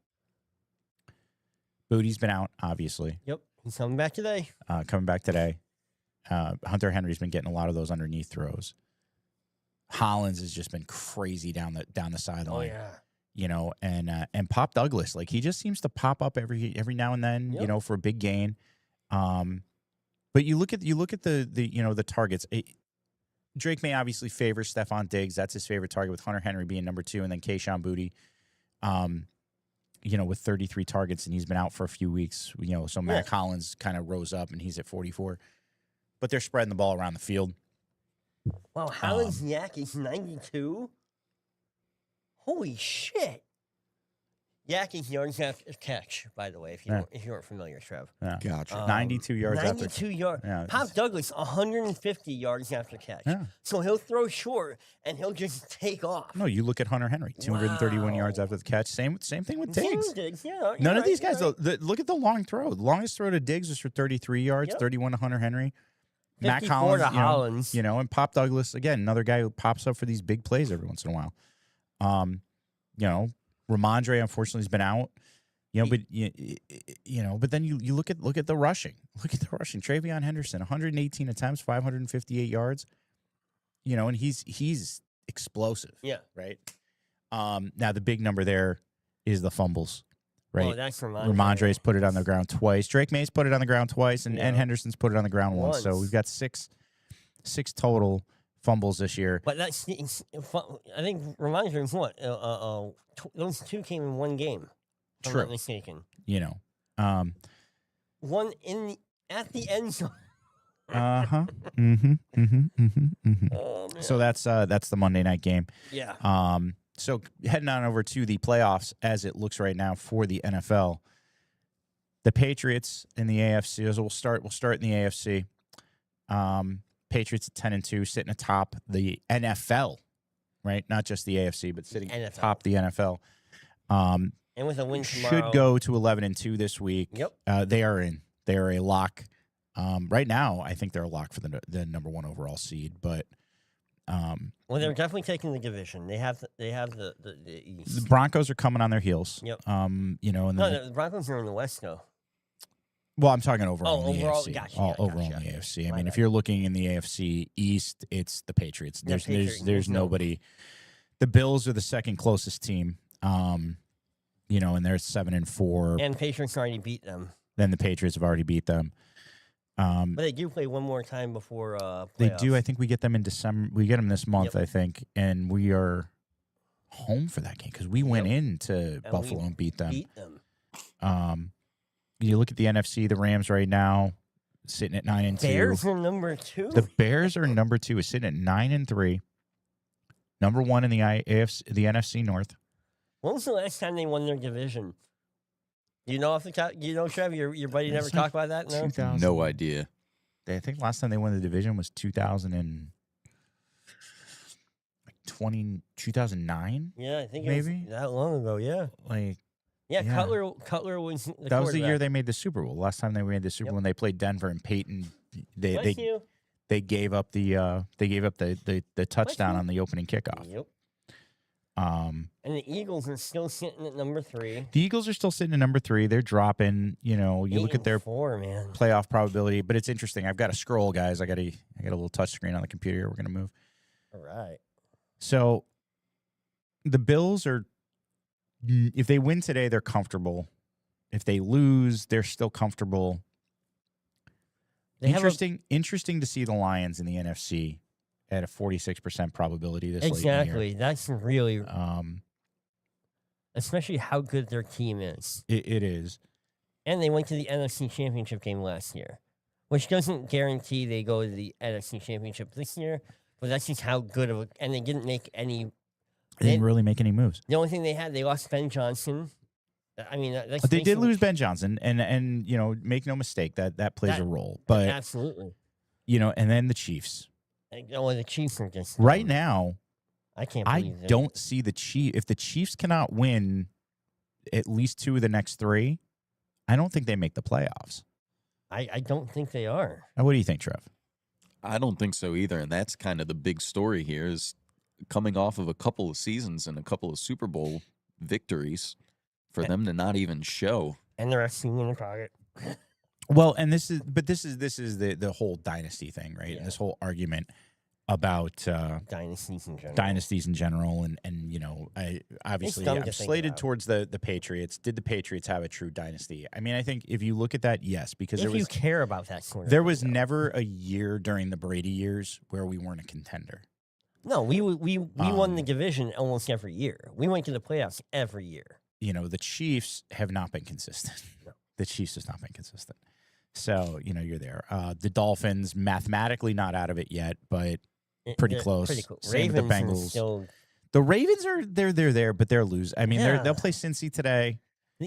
Bootie's been out, obviously. Yep, he's coming back today. Coming back today. Hunter Henry's been getting a lot of those underneath throws. Hollins has just been crazy down the sideline. Oh yeah. And Pop Douglas, like he just seems to pop up every now and then, Yep. for a big gain. But you look at the targets. Drake May obviously favors Stephon Diggs. That's his favorite target, with Hunter Henry being number 2, and then Kayshon Boutte, with 33 targets, and he's been out for a few weeks. So Mac Hollins kind of rose up, and he's at 44. But they're spreading the ball around the field. Wow, Howard's Yak is 92. Holy shit! Yak is yards after catch, by the way, if you weren't familiar, Trev. Yeah. Gotcha. 92 yards after. 92 yards. Yeah, Pop Douglas, 150 yards after catch. Yeah. So he'll throw short and he'll just take off. No, you look at Hunter Henry, 231 yards Wow. after the catch. Same thing with Same Diggs. with Diggs, yeah. None of right, these guys, you're though. Look at the long throw. The longest throw to Diggs was for 33 yards, Yep. 31 to Hunter Henry. Mac 54 Hollins, to Hollins. And Pop Douglas, again, another guy who pops up for these big plays every once in a while. Ramondre, unfortunately, has been out. But then you look at the rushing. Look at the rushing. Travion Henderson, 118 attempts, 558 yards. And he's explosive. Yeah. Right. Now the big number there is the fumbles. Right. Oh, that's Ramondre's put it on the ground twice. Drake May's put it on the ground twice, and Henderson's put it on the ground once. So we've got six total fumbles this year. But that's, I think Ramondre's what? Those 2 came in one game. If I'm True. not mistaken. One At the end zone. Oh, man. So that's the Monday night game. Yeah. So heading on over to the playoffs as it looks right now for the NFL. The Patriots in the AFC. So we'll start in the AFC. Patriots at 10-2, sitting atop the NFL, right? Not just the AFC, but sitting NFL. atop the NFL. And with a win tomorrow. Should go to 11-2 this week. Yep. They are in. They are a lock. Right now, I think they're a lock for the number 1 overall seed. But Well, they're definitely taking the division. They have the East. the Broncos are coming on their heels. Yep. And then No, the Broncos are in the West, though. well, I'm talking overall in the overall, AFC. gotcha, Overall gotcha. in the AFC. I My mean, bad. if you're looking in the AFC East, it's the Patriots. Yeah, There's nobody. The Bills are the second closest team. And they're 7-4. And Patriots already beat them. Then the Patriots have already beat them. But they do play one more time before They playoffs. do. I think we get them in December. We get them this month, Yep. I think, and we are home for that game because we went into we Buffalo and beat them. Beat them. You look at the NFC, the Rams right now sitting at 9-2. Bears are number 2. The Bears are number 2, is sitting at 9-3. Number 1 in the NFC North. When was the last time they won their division? You know off the top? You know, Trev, your buddy never It's like talked about that? No? 2000. No idea. I think last time they won the division was 2009. Yeah, I think Maybe? it was that long ago, yeah. Like Yeah, Yeah. Cutler was the that was the year quarterback. they made the Super Bowl. Last time they made the Super Yep. Bowl, when they played Denver and Peyton, Bless you. they gave up the touchdown you. on the opening kickoff. Yep. And the Eagles are still sitting at number 3. The Eagles are still sitting at number 3. They're dropping. You look at their 4, man. playoff probability, but it's interesting. I've got to scroll, guys. I got a little touch screen on the computer here. We're gonna move. All right. So the Bills are, if they win today, they're comfortable. If they lose, they're still comfortable. They have Interesting to see the Lions in the NFC at a 46% probability this late in the year. exactly. That's really, Um, especially how good their team is. it is. And they went to the NFC Championship game last year, which doesn't guarantee they go to the NFC Championship this year. But that's just how good of a. And they didn't make any. They didn't really make any moves. The only thing they had, they lost Ben Johnson. I mean, that's But they did basically- lose Ben Johnson, and you know, make no mistake that plays That- a role. But absolutely. you know, and then the Chiefs. Oh, the Chiefs are just Right now, I can't. I Believe don't see the Chiefs. If the Chiefs cannot win at least 2 of the next 3, I don't think they make the playoffs. I don't think they are. Now, what do you think, Trev? I don't think so either, and that's kind of the big story here is coming off of a couple of seasons and a couple of Super Bowl victories for them to not even show. And they're actually in the pocket. Well, and this is the whole dynasty thing, right? Yeah. This whole argument about Dynasties in general. dynasties in general, and you know, obviously dumb I'm to think slated about. towards the Patriots. Did the Patriots have a true dynasty? I mean, I think if you look at that, yes, because If you care about that sort of there thing, was though. never a year during the Brady years where we weren't a contender. No, we won the Um, division almost every year. We went to the playoffs every year. You know, the Chiefs have not been consistent. No. The Chiefs has not been consistent. So you know, you're there. The Dolphins mathematically not out of it yet, but Pretty They're close. Pretty close. Same with the Ravens are Bengals. still. the Ravens are they're there, but they're lose. I mean, Yeah. they'll play Cincy today.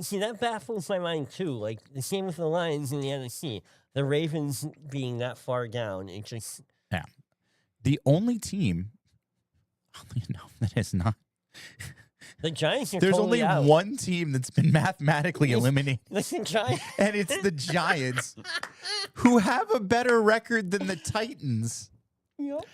See, that baffles my mind too. Like the same with the Lions in the NFC. The Ravens being that far down, it just The only team, oddly enough, that is not. the Giants are. There's totally only out. one team that's been mathematically It's- eliminated, Listen, Giants. and it's the Giants, who have a better record than the Titans. Yep.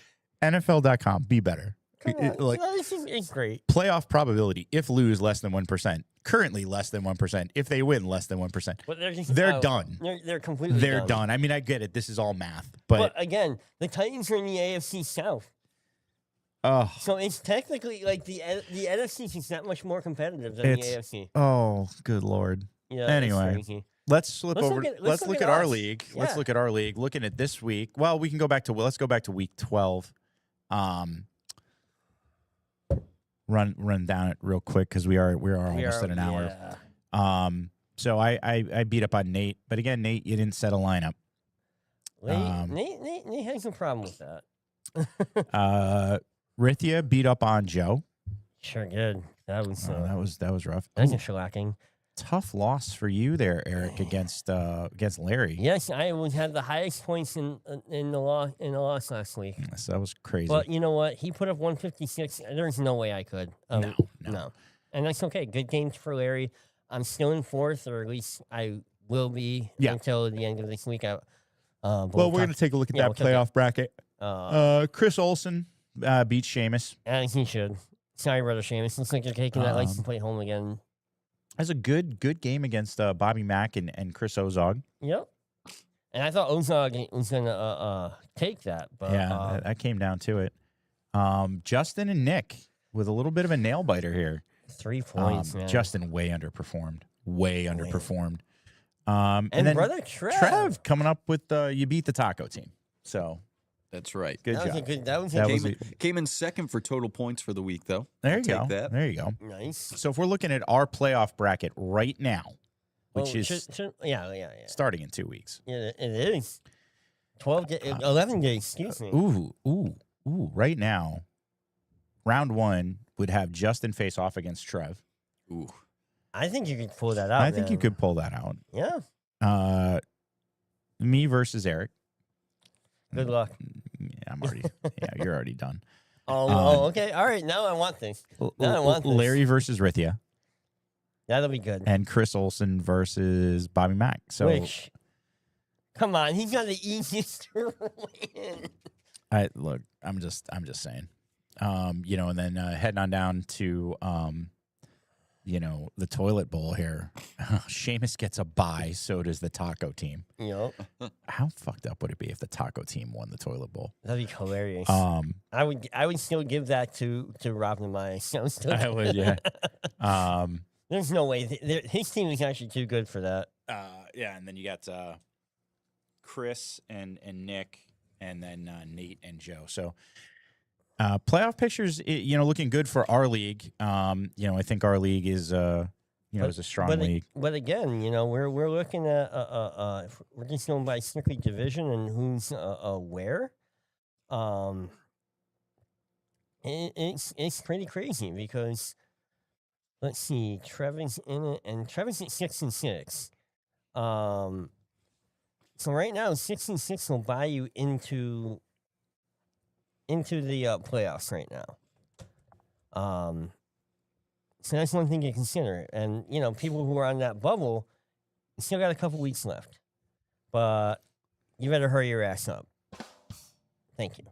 NFL.com, be better. Come on. Like No, it's great. playoff probability, if lose less than 1%, currently less than 1%. If they win less than 1%, But they're just they're out. done. They're completely They're done. I mean, I get it. This is all math, but again, the Titans are in the AFC South, oh, so it's technically like the NFC is that much more competitive than It's- the AFC. oh, good lord. Yeah. it's Anyway. crazy. Let's slip Let's over. look at- let's look at our us. league. Let's Yeah. look at our league. Looking at this week. Well, we can go back to. Well, let's go back to week 12. Run down it real quick because we are almost at an hour. Yeah. So I beat up on Nate, but again, Nate, you didn't set a lineup. Nate has a problem with that. Rithia beat up on Joe. Sure did. That was That was rough. that's Ooh, a shellacking. tough loss for you there, Eric, against Larry. Yes, I had the highest points in the loss last week. Yes, that was crazy. But you know what? He put up 156. There's no way I could. No. And that's okay. Good games for Larry. I'm still in fourth, or at least I will be Yeah. until the end of this week. But well, we'll we're going to take a look at yeah, that we'll talk about- playoff bracket. Chris Olsen beat Seamus. as he should. Sorry, brother Seamus. Looks like you're taking that license Um, plate home again. That's a good game against Bobby Mack and Chris Ozog. Yep. And I thought Ozog was gonna take that, but Yeah, that came down to it. Justin and Nick with a little bit of a nail biter here. 3 points, man. Justin way underperformed. Way underperformed. and And then brother Trev. Trev coming up with you beat the taco team. So That's right. good that was a job. good. That was That a was good. Came in second for total points for the week, though. There I'll you go. take that. There you go. Nice. So if we're looking at our playoff bracket right now, which Oh, is yeah. starting in 2 weeks. Yeah, it is. 11 days, excuse me. Ooh. Right now, round 1 would have Justin face off against Trev. Ooh. I think you could pull that out. I think you man. could pull that out. Yeah. Me versus Eric. Good luck. Yeah, I'm already. Yeah, you're already done. Okay. All right. Now I want this. Now I want this. Larry versus Rithia That'll be good. and Chris Olsen versus Bobby Mack. So Which, come on, he's got the easiest to win. I'm just saying. And then heading on down to the toilet bowl here. Seamus gets a bye, so does the taco team. Yep. How fucked up would it be if the taco team won the toilet bowl? That'd be hilarious. Um, I would still give that to Rob Nemai. I would, yeah. There's no way. His team is actually too good for that. Yeah, and then you got Chris and Nick, and then Nate and Joe. So playoff pictures, looking good for our league. I think our league is is a strong league. But again, we're looking at we're just going by strictly division and who's where. It's pretty crazy because let's see. Trevor's in it, and Trevor's at 6-6. So right now, 6-6 will buy you into the playoffs right now. So that's one thing to consider. And people who are on that bubble still got a couple weeks left, but you better hurry your ass up. Thank you.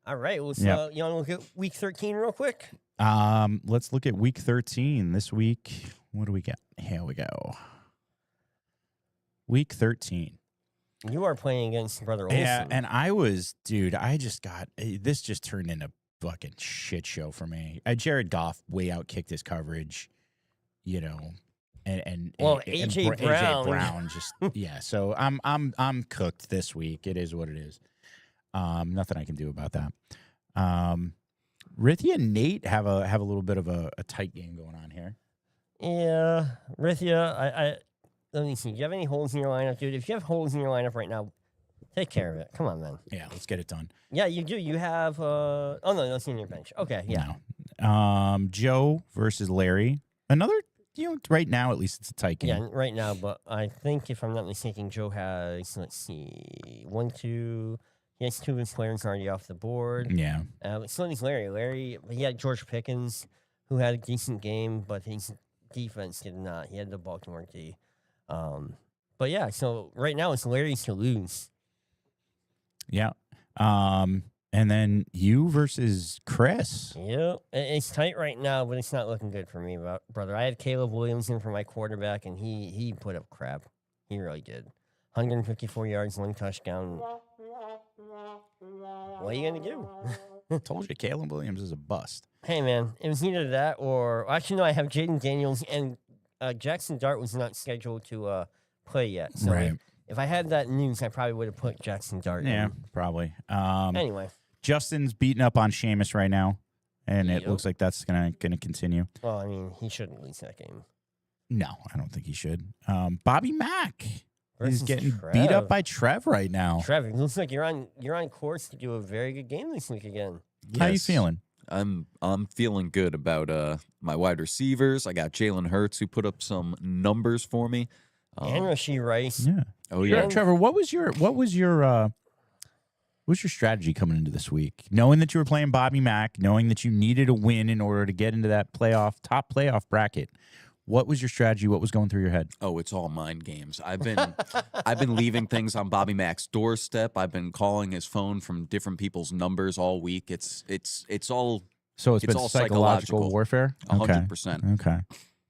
All right. Well, so Yep. you want to look at week 13 real quick? Let's look at week 13 this week. What do we got? Here we go. Week 13. You are playing against Brother Olson. Yeah, and this just turned into fucking shit show for me. Jared Goff way outkicked his coverage, and AJ Brown. AJ Brown just yeah. So I'm cooked this week. It is what it is. Nothing I can do about that. Rithia and Nate have a little bit of a tight game going on here. Yeah, Rithia, let me see. Do you have any holes in your lineup, dude? If you have holes in your lineup right now, take care of it. Come on, man. Yeah, let's get it done. Yeah, you do. You have. Oh no, that's in your bench. Okay, yeah. No. Joe versus Larry. Another. Right now at least it's a tight game. Yeah, right now, but I think if I'm not mistaken, Joe has. Let's see, 1, 2. He has 2 of his players already off the board. Yeah. But so does Larry. Larry, he had George Pickens, who had a decent game, but his defense did not. He had the Baltimore D. But yeah, so right now it's Larry's to lose. Yeah. And then you versus Chris. Yep. It's tight right now, but it's not looking good for me, brother. I had Caleb Williams in for my quarterback, and he put up crap. He really did. 154 yards, 1 touchdown. What are you going to do? Told you, Caleb Williams is a bust. Hey, man, it was either that or... Actually, no, I have Jaden Daniels, and Jackson Dart was not scheduled to play yet. So Right. if I had that news, I probably would have put Jackson Dart Yeah, in. probably. Anyway. Justin's beating up on Seamus right now, and it Yep. looks like that's gonna continue. Well, I mean, he shouldn't lose that game. No, I don't think he should. Bobby Mack is Versus getting Trev. beat up by Trev right now. Trevor, it looks like you're on course to do a very good game this week again. How you Yes. feeling? I'm feeling good about my wide receivers. I got Jalen Hurts who put up some numbers for me. And Rashee Rice. Yeah. Oh yeah, Trevor, what was your strategy coming into this week? Knowing that you were playing Bobby Mack, knowing that you needed a win in order to get into that top playoff bracket. What was your strategy? What was going through your head? Oh, it's all mind games. I've been leaving things on Bobby Mack's doorstep. I've been calling his phone from different people's numbers all week. It's all So it's It's been all psychological psychological. warfare? 100%. Okay.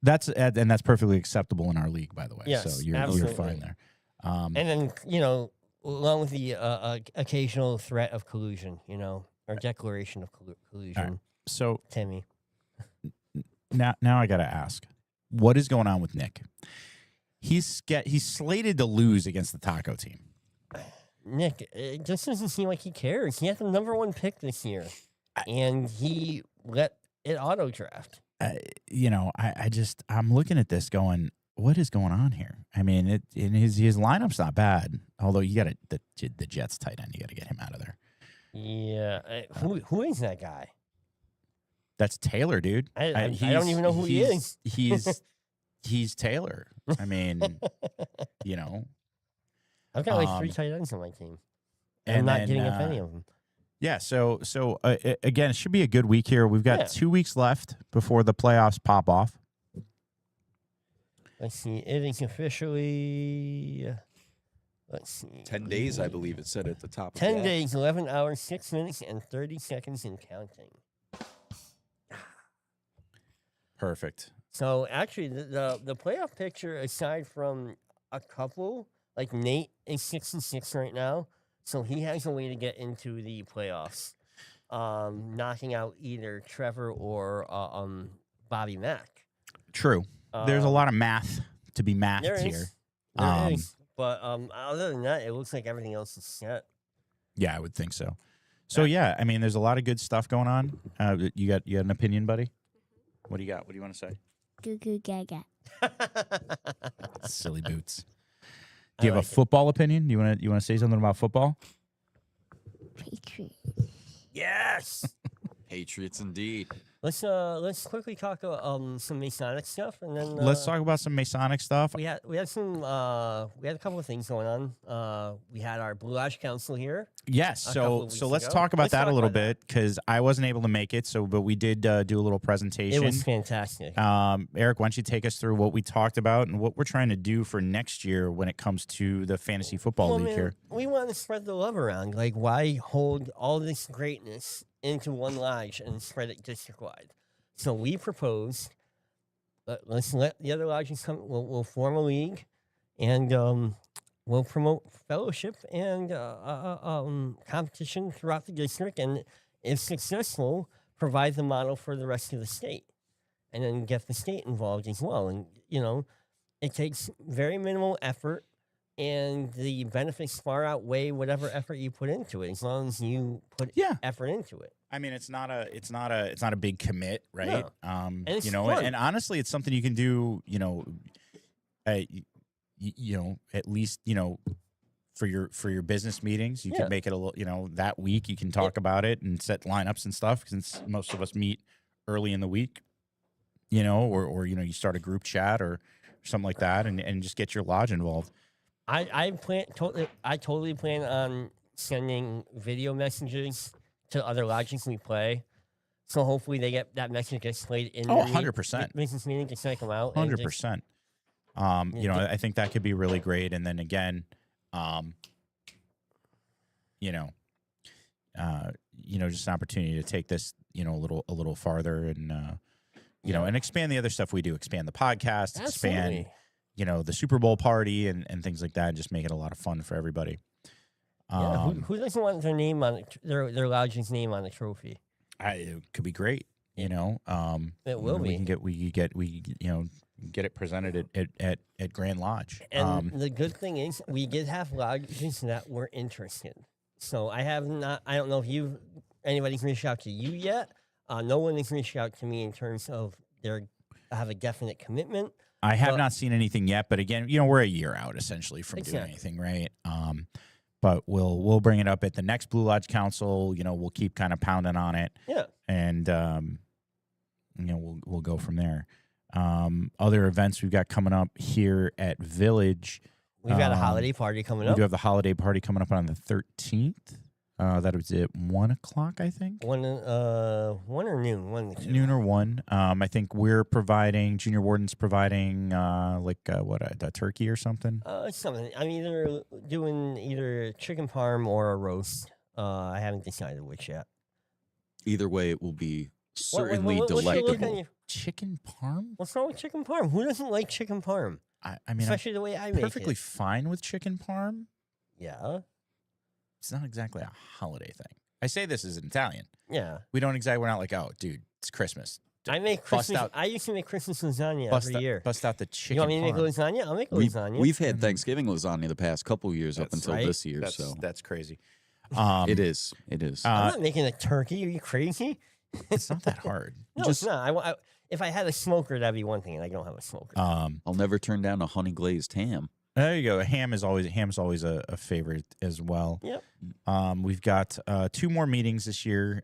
That's perfectly acceptable in our league, by the way. Yes, so you're absolutely. fine there. And then, along with the occasional threat of collusion, or declaration of collusion. So Timmy. now I got to ask, what is going on with Nick? He's slated to lose against the Taco team. Nick, it just doesn't seem like he cares. He had the number 1 pick this year, and he let it auto draft. I'm looking at this going, what is going on here? I mean, his lineup's not bad. Although you got the Jets tight end, you got to get him out of there. Yeah. Who is that guy? That's Taylor, dude. I don't even know who he is. He's Taylor. I mean, I've got like 3 tight ends on my team. I'm and not then, getting up any of them. Yeah, so again, it should be a good week here. We've got 2 weeks left before the playoffs pop off. Let's see. It is officially. Let's see. 10 days, I believe it said at the top. 10 of the app. days, 11 hours, 6 minutes, and 30 seconds and counting. Perfect. So actually, the playoff picture, aside from a couple, like Nate is 6-6 right now, so he has a way to get into the playoffs, knocking out either Trevor or Bobby Mack. True. There's a lot of math to be mathed There here. is. There is. But other than that, it looks like everything else is set. Yeah, I would think so. So yeah, I mean, there's a lot of good stuff going on. You got an opinion, buddy? What do you got? What do you want to say? Goo goo gaga. Silly boots. I Do you have like a it. football opinion? You want to say something about football? Patriots. Yes. Patriots indeed. let's quickly talk some Masonic stuff, and then Let's talk about some Masonic stuff. We had a couple of things going on. We had our Blue Lodge Council here. Yes, a couple so of let's weeks talk ago. about Let's that talk a little about that. bit because I wasn't able to make it. But we did do a little presentation. It was fantastic. Eric, why don't you take us through what we talked about and what we're trying to do for next year when it comes to the fantasy football Well, league man, here? we want to spread the love around. Like, why hold all this greatness into one lodge and spread it district wide? So we proposed, let's let the other lodges come. We'll form a league, and we'll promote fellowship and competition throughout the district. And if successful, provide the model for the rest of the state, and then get the state involved as well. And it takes very minimal effort, and the benefits far outweigh whatever effort you put into it, as long as you put Yeah. effort into it. I mean, it's not a big commit, right? And it's and fun. honestly, it's something you can do. At least for your business meetings, you Yeah. can make it a little. That week you can talk about it and set lineups and stuff. Since most of us meet early in the week, or you start a group chat or something like that, and just get your lodge involved. I totally plan on sending video messages to other lodges we play. So hopefully they get that message gets played in Oh, their 100%. business meeting to check them out. and just- 100%. Yeah, I think that could be really great. And then again, just an opportunity to take this, a little farther and, and expand the other stuff we do, expand the podcast, expand, Absolutely. the Super Bowl party and things like that, and just make it a lot of fun for everybody. Yeah, who doesn't want their name on their lodge's name on the trophy? It could be great, It will we be. can get it presented at Grand Lodge. And the good thing is, we did have lodges that were interested. So I don't know if anybody's reached out to you yet. No one has reached out to me in terms of have a definite commitment. I have but- not seen anything yet, but again, we're a year out essentially from doing Exactly. anything, right? But we'll bring it up at the next Blue Lodge Council. We'll keep kind of pounding on it, Yeah. and we'll go from there. Other events we've got coming up here at Village. We've got a holiday party coming We up. do have the holiday party coming up on the 13th. That was at 1:00, I think. One or noon. One of the two. Noon or 1. I think we're providing, Junior Warden's providing, a turkey or something. Something. I'm either doing either chicken parm or a roast. I haven't decided which yet. Either way, it will be certainly what's your look on delectable. you? Chicken parm? What's wrong with chicken parm? Who doesn't like chicken parm? I mean, I'm Especially the way I make perfectly it. fine with chicken parm. Yeah. It's not exactly a holiday thing. I say this as an Italian. Yeah. We're not like, oh, dude, it's Christmas. I make Bust Christmas. out- I used to make Christmas lasagna Bust every out, year. bust out the chicken You want me to make parm. lasagna? I'll make a We've, lasagna. we've had Mhm. Thanksgiving lasagna the past couple years up That's until right. this year, That's, so that's crazy. it is. It is. I'm not making a turkey. Are you crazy? It's not that hard. No, it's not. If I had a smoker, that'd be one thing, and I don't have a smoker. I'll never turn down a honey glazed ham. There you go. Ham's always a favorite as well. Yep. We've got 2 more meetings this year.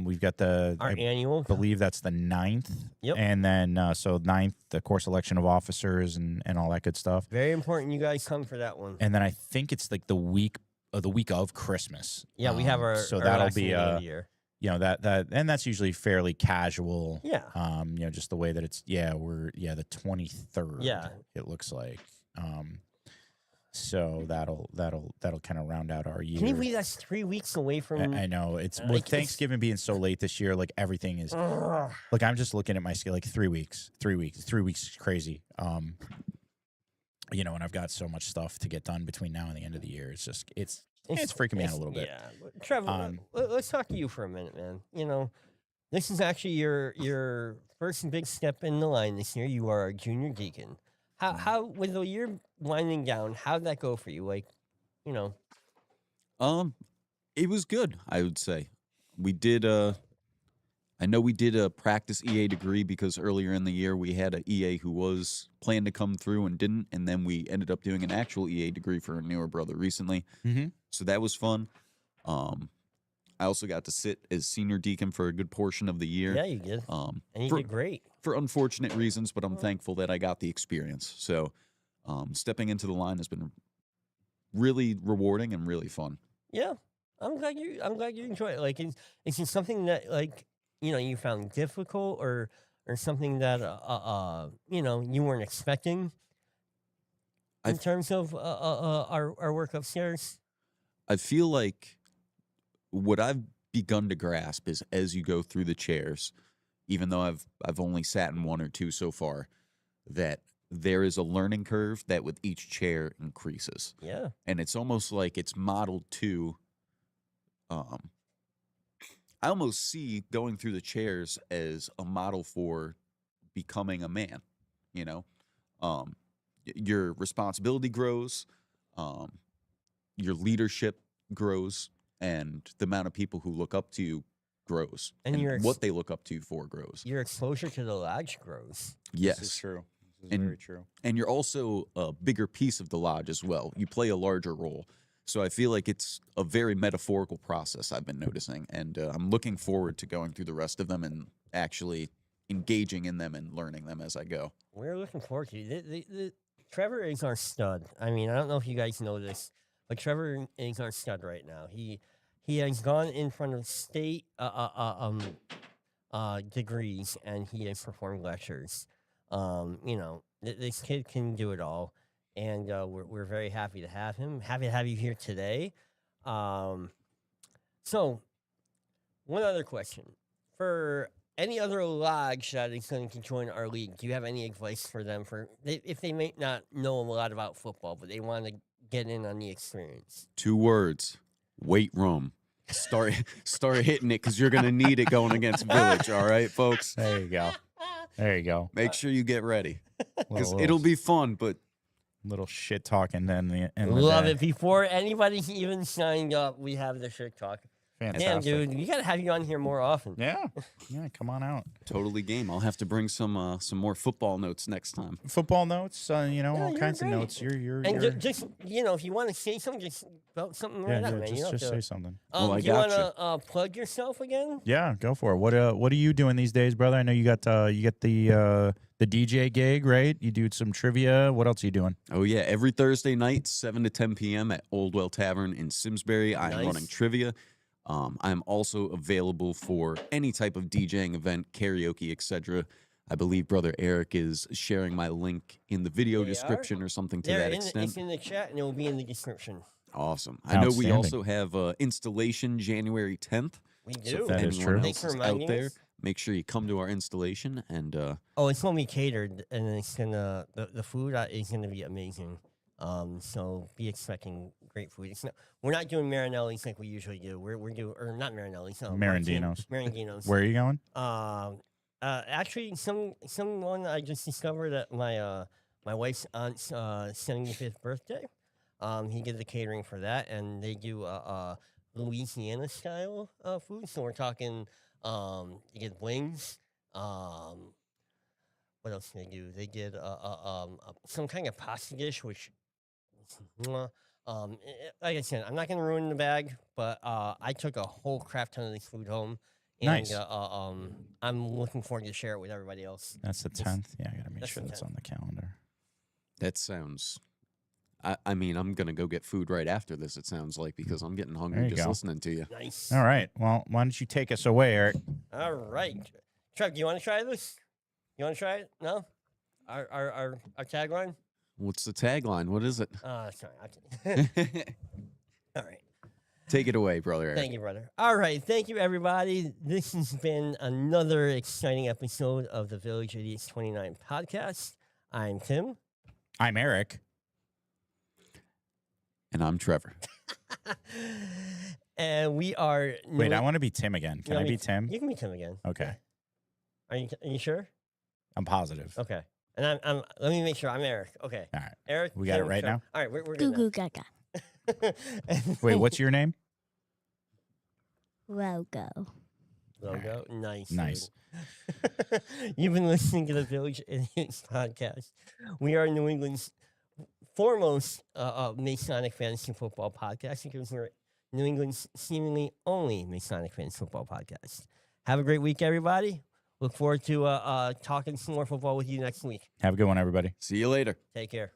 We've got Our I annual. believe that's the 9th. Yep. And then so 9th, the course election of officers and all that good stuff. Very important. You guys come for that one. And then I think it's like the week of Christmas. Yeah, we have our. so our that'll last be meeting of the year. that and that's usually fairly casual. Yeah. Just the way that it's we're the 23rd. Yeah. It looks like. So that'll kind of round out our year. Can you believe that's 3 weeks away from? I know it's Like, with it's- Thanksgiving being so late this year. Like everything is. Ugh. Look, I'm just looking at my scale. Like 3 weeks. 3 weeks. 3 weeks is crazy. And I've got so much stuff to get done between now and the end of the year. It's just it's freaking me out a little bit. Yeah, but Trevor, let's talk to you for a minute, man. This is actually your first big step in the line this year. You are a junior deacon. How with the year winding down, how'd that go for you? Like, It was good, I would say. We did I know we did a practice EA degree because earlier in the year we had an EA who was planned to come through and didn't, and then we ended up doing an actual EA degree for a newer brother recently. Mhm. So that was fun. I also got to sit as senior deacon for a good portion of the year. Yeah, you did. And you for, did great. for unfortunate reasons, but I'm thankful that I got the experience. So, stepping into the line has been really rewarding and really fun. Yeah, I'm glad you enjoy it. Like, it's just something that, like, you found difficult, or something that you weren't expecting in terms of our work upstairs. I feel like what I've begun to grasp is, as you go through the chairs, even though I've only sat in one or two so far, that there is a learning curve that with each chair increases. Yeah. And it's almost like it's modeled to I almost see going through the chairs as a model for becoming a man, you know. Your responsibility grows, your leadership grows, and the amount of people who look up to you grows, And your what they look up to you for grows. Your exposure to the lodge grows. Yes. This is true. This is And- very true. And you're also a bigger piece of the lodge as well. You play a larger role. So I feel like it's a very metaphorical process I've been noticing. And I'm looking forward to going through the rest of them and actually engaging in them and learning them as I go. We're looking forward to it. Trevor is our stud. I mean, I don't know if you guys know this, but Trevor is our stud right now. He has gone in front of state degrees, and he has performed lectures. This kid can do it all, and we're very happy to have him. Happy to have you here today. So, one other question. For any other lodge that is going to join our league, do you have any advice for them if they may not know a lot about football, but they want to get in on the experience? 2 words: weight room. Start hitting it, because you're going to need it going against Village. All right, folks. There you go. There you go. Make sure you get ready, because Little- it'll be fun. But little shit talking then the Love it. Before anybody even signed up, we have the shit talk. Fantastic. Damn, dude, we got to have you on here more often. Yeah. Yeah, come on out. totally game. I'll have to bring some more football notes next time. Football notes, all you're kinds of great. notes. You're And just, if you want to say something, just about something right yeah, up, man. You don't just have say to- something. Well, I do you want gotcha. to plug yourself again? Yeah, go for it. What are you doing these days, brother? I know you got the DJ gig, right? You do some trivia. What else are you doing? Oh yeah, every Thursday night, 7 to 10 p.m. at Oldwell Tavern in Simsbury. I am Nice. running trivia. I am also available for any type of DJing event, karaoke, etc. I believe Brother Eric is sharing my link in the video They description or something to that extent. It's in the chat, and it will be in the description. Awesome. I know we Outstanding. also have installation January 10th. We So do. if That is anyone true. Thanks else for is out reminding there, us. make sure you come to our installation. And Oh, it's going to be catered, and it's gonna the food is gonna be amazing. So be expecting great food. We're not doing Marinelli's like we usually do. We're doing, or not Marinelli's. Marandinos. Marandinos. Where are you going? Actually, someone I just discovered at my wife's aunt's 75th birthday. He did the catering for that, and they do Louisiana style food. So we're talking you get wings. What else did they do? They did some kind of pasta dish, which like I said, I'm not gonna ruin the bag, but I took a whole crap ton of this food home. And Nice. I'm looking forward to share it with everybody else. That's the 10th. Yeah, I got to make That's sure the that's 10th. on the calendar. that sounds. I mean, I'm going to go get food right after this, it sounds like, because I'm getting There hungry you just go. listening to you. Nice. All right. Well, why don't you take us away, Eric? All right. Trev, do you want to try this? You want to try it? No? Our tagline? What's the tagline? What is it? Sorry. Okay. All right. Take it away, Brother Eric. Thank you, brother. All right. Thank you, everybody. This has been another exciting episode of the Village Idiots 29 podcast. I'm Tim. I'm Eric. And I'm Trevor. And we are. Wait, I want to be Tim again. Can I be Tim? You can be Tim again. Okay. Are you sure? I'm positive. Okay. And I'm let me make sure I'm Eric. Okay. All right. Eric. We got it Tim, right Trev. now? All right. We're Goo good. goo gaga. now. Wait, what's your name? Logo. Logo. Nice. Nice. dude. You've been listening to the Village Idiots podcast. We are New England's foremost Masonic fantasy football podcast because we're New England's seemingly only Masonic Fans Football Podcast. Have a great week, everybody. Look forward to talking some more football with you next week. Have a good one, everybody. See you later. Take care.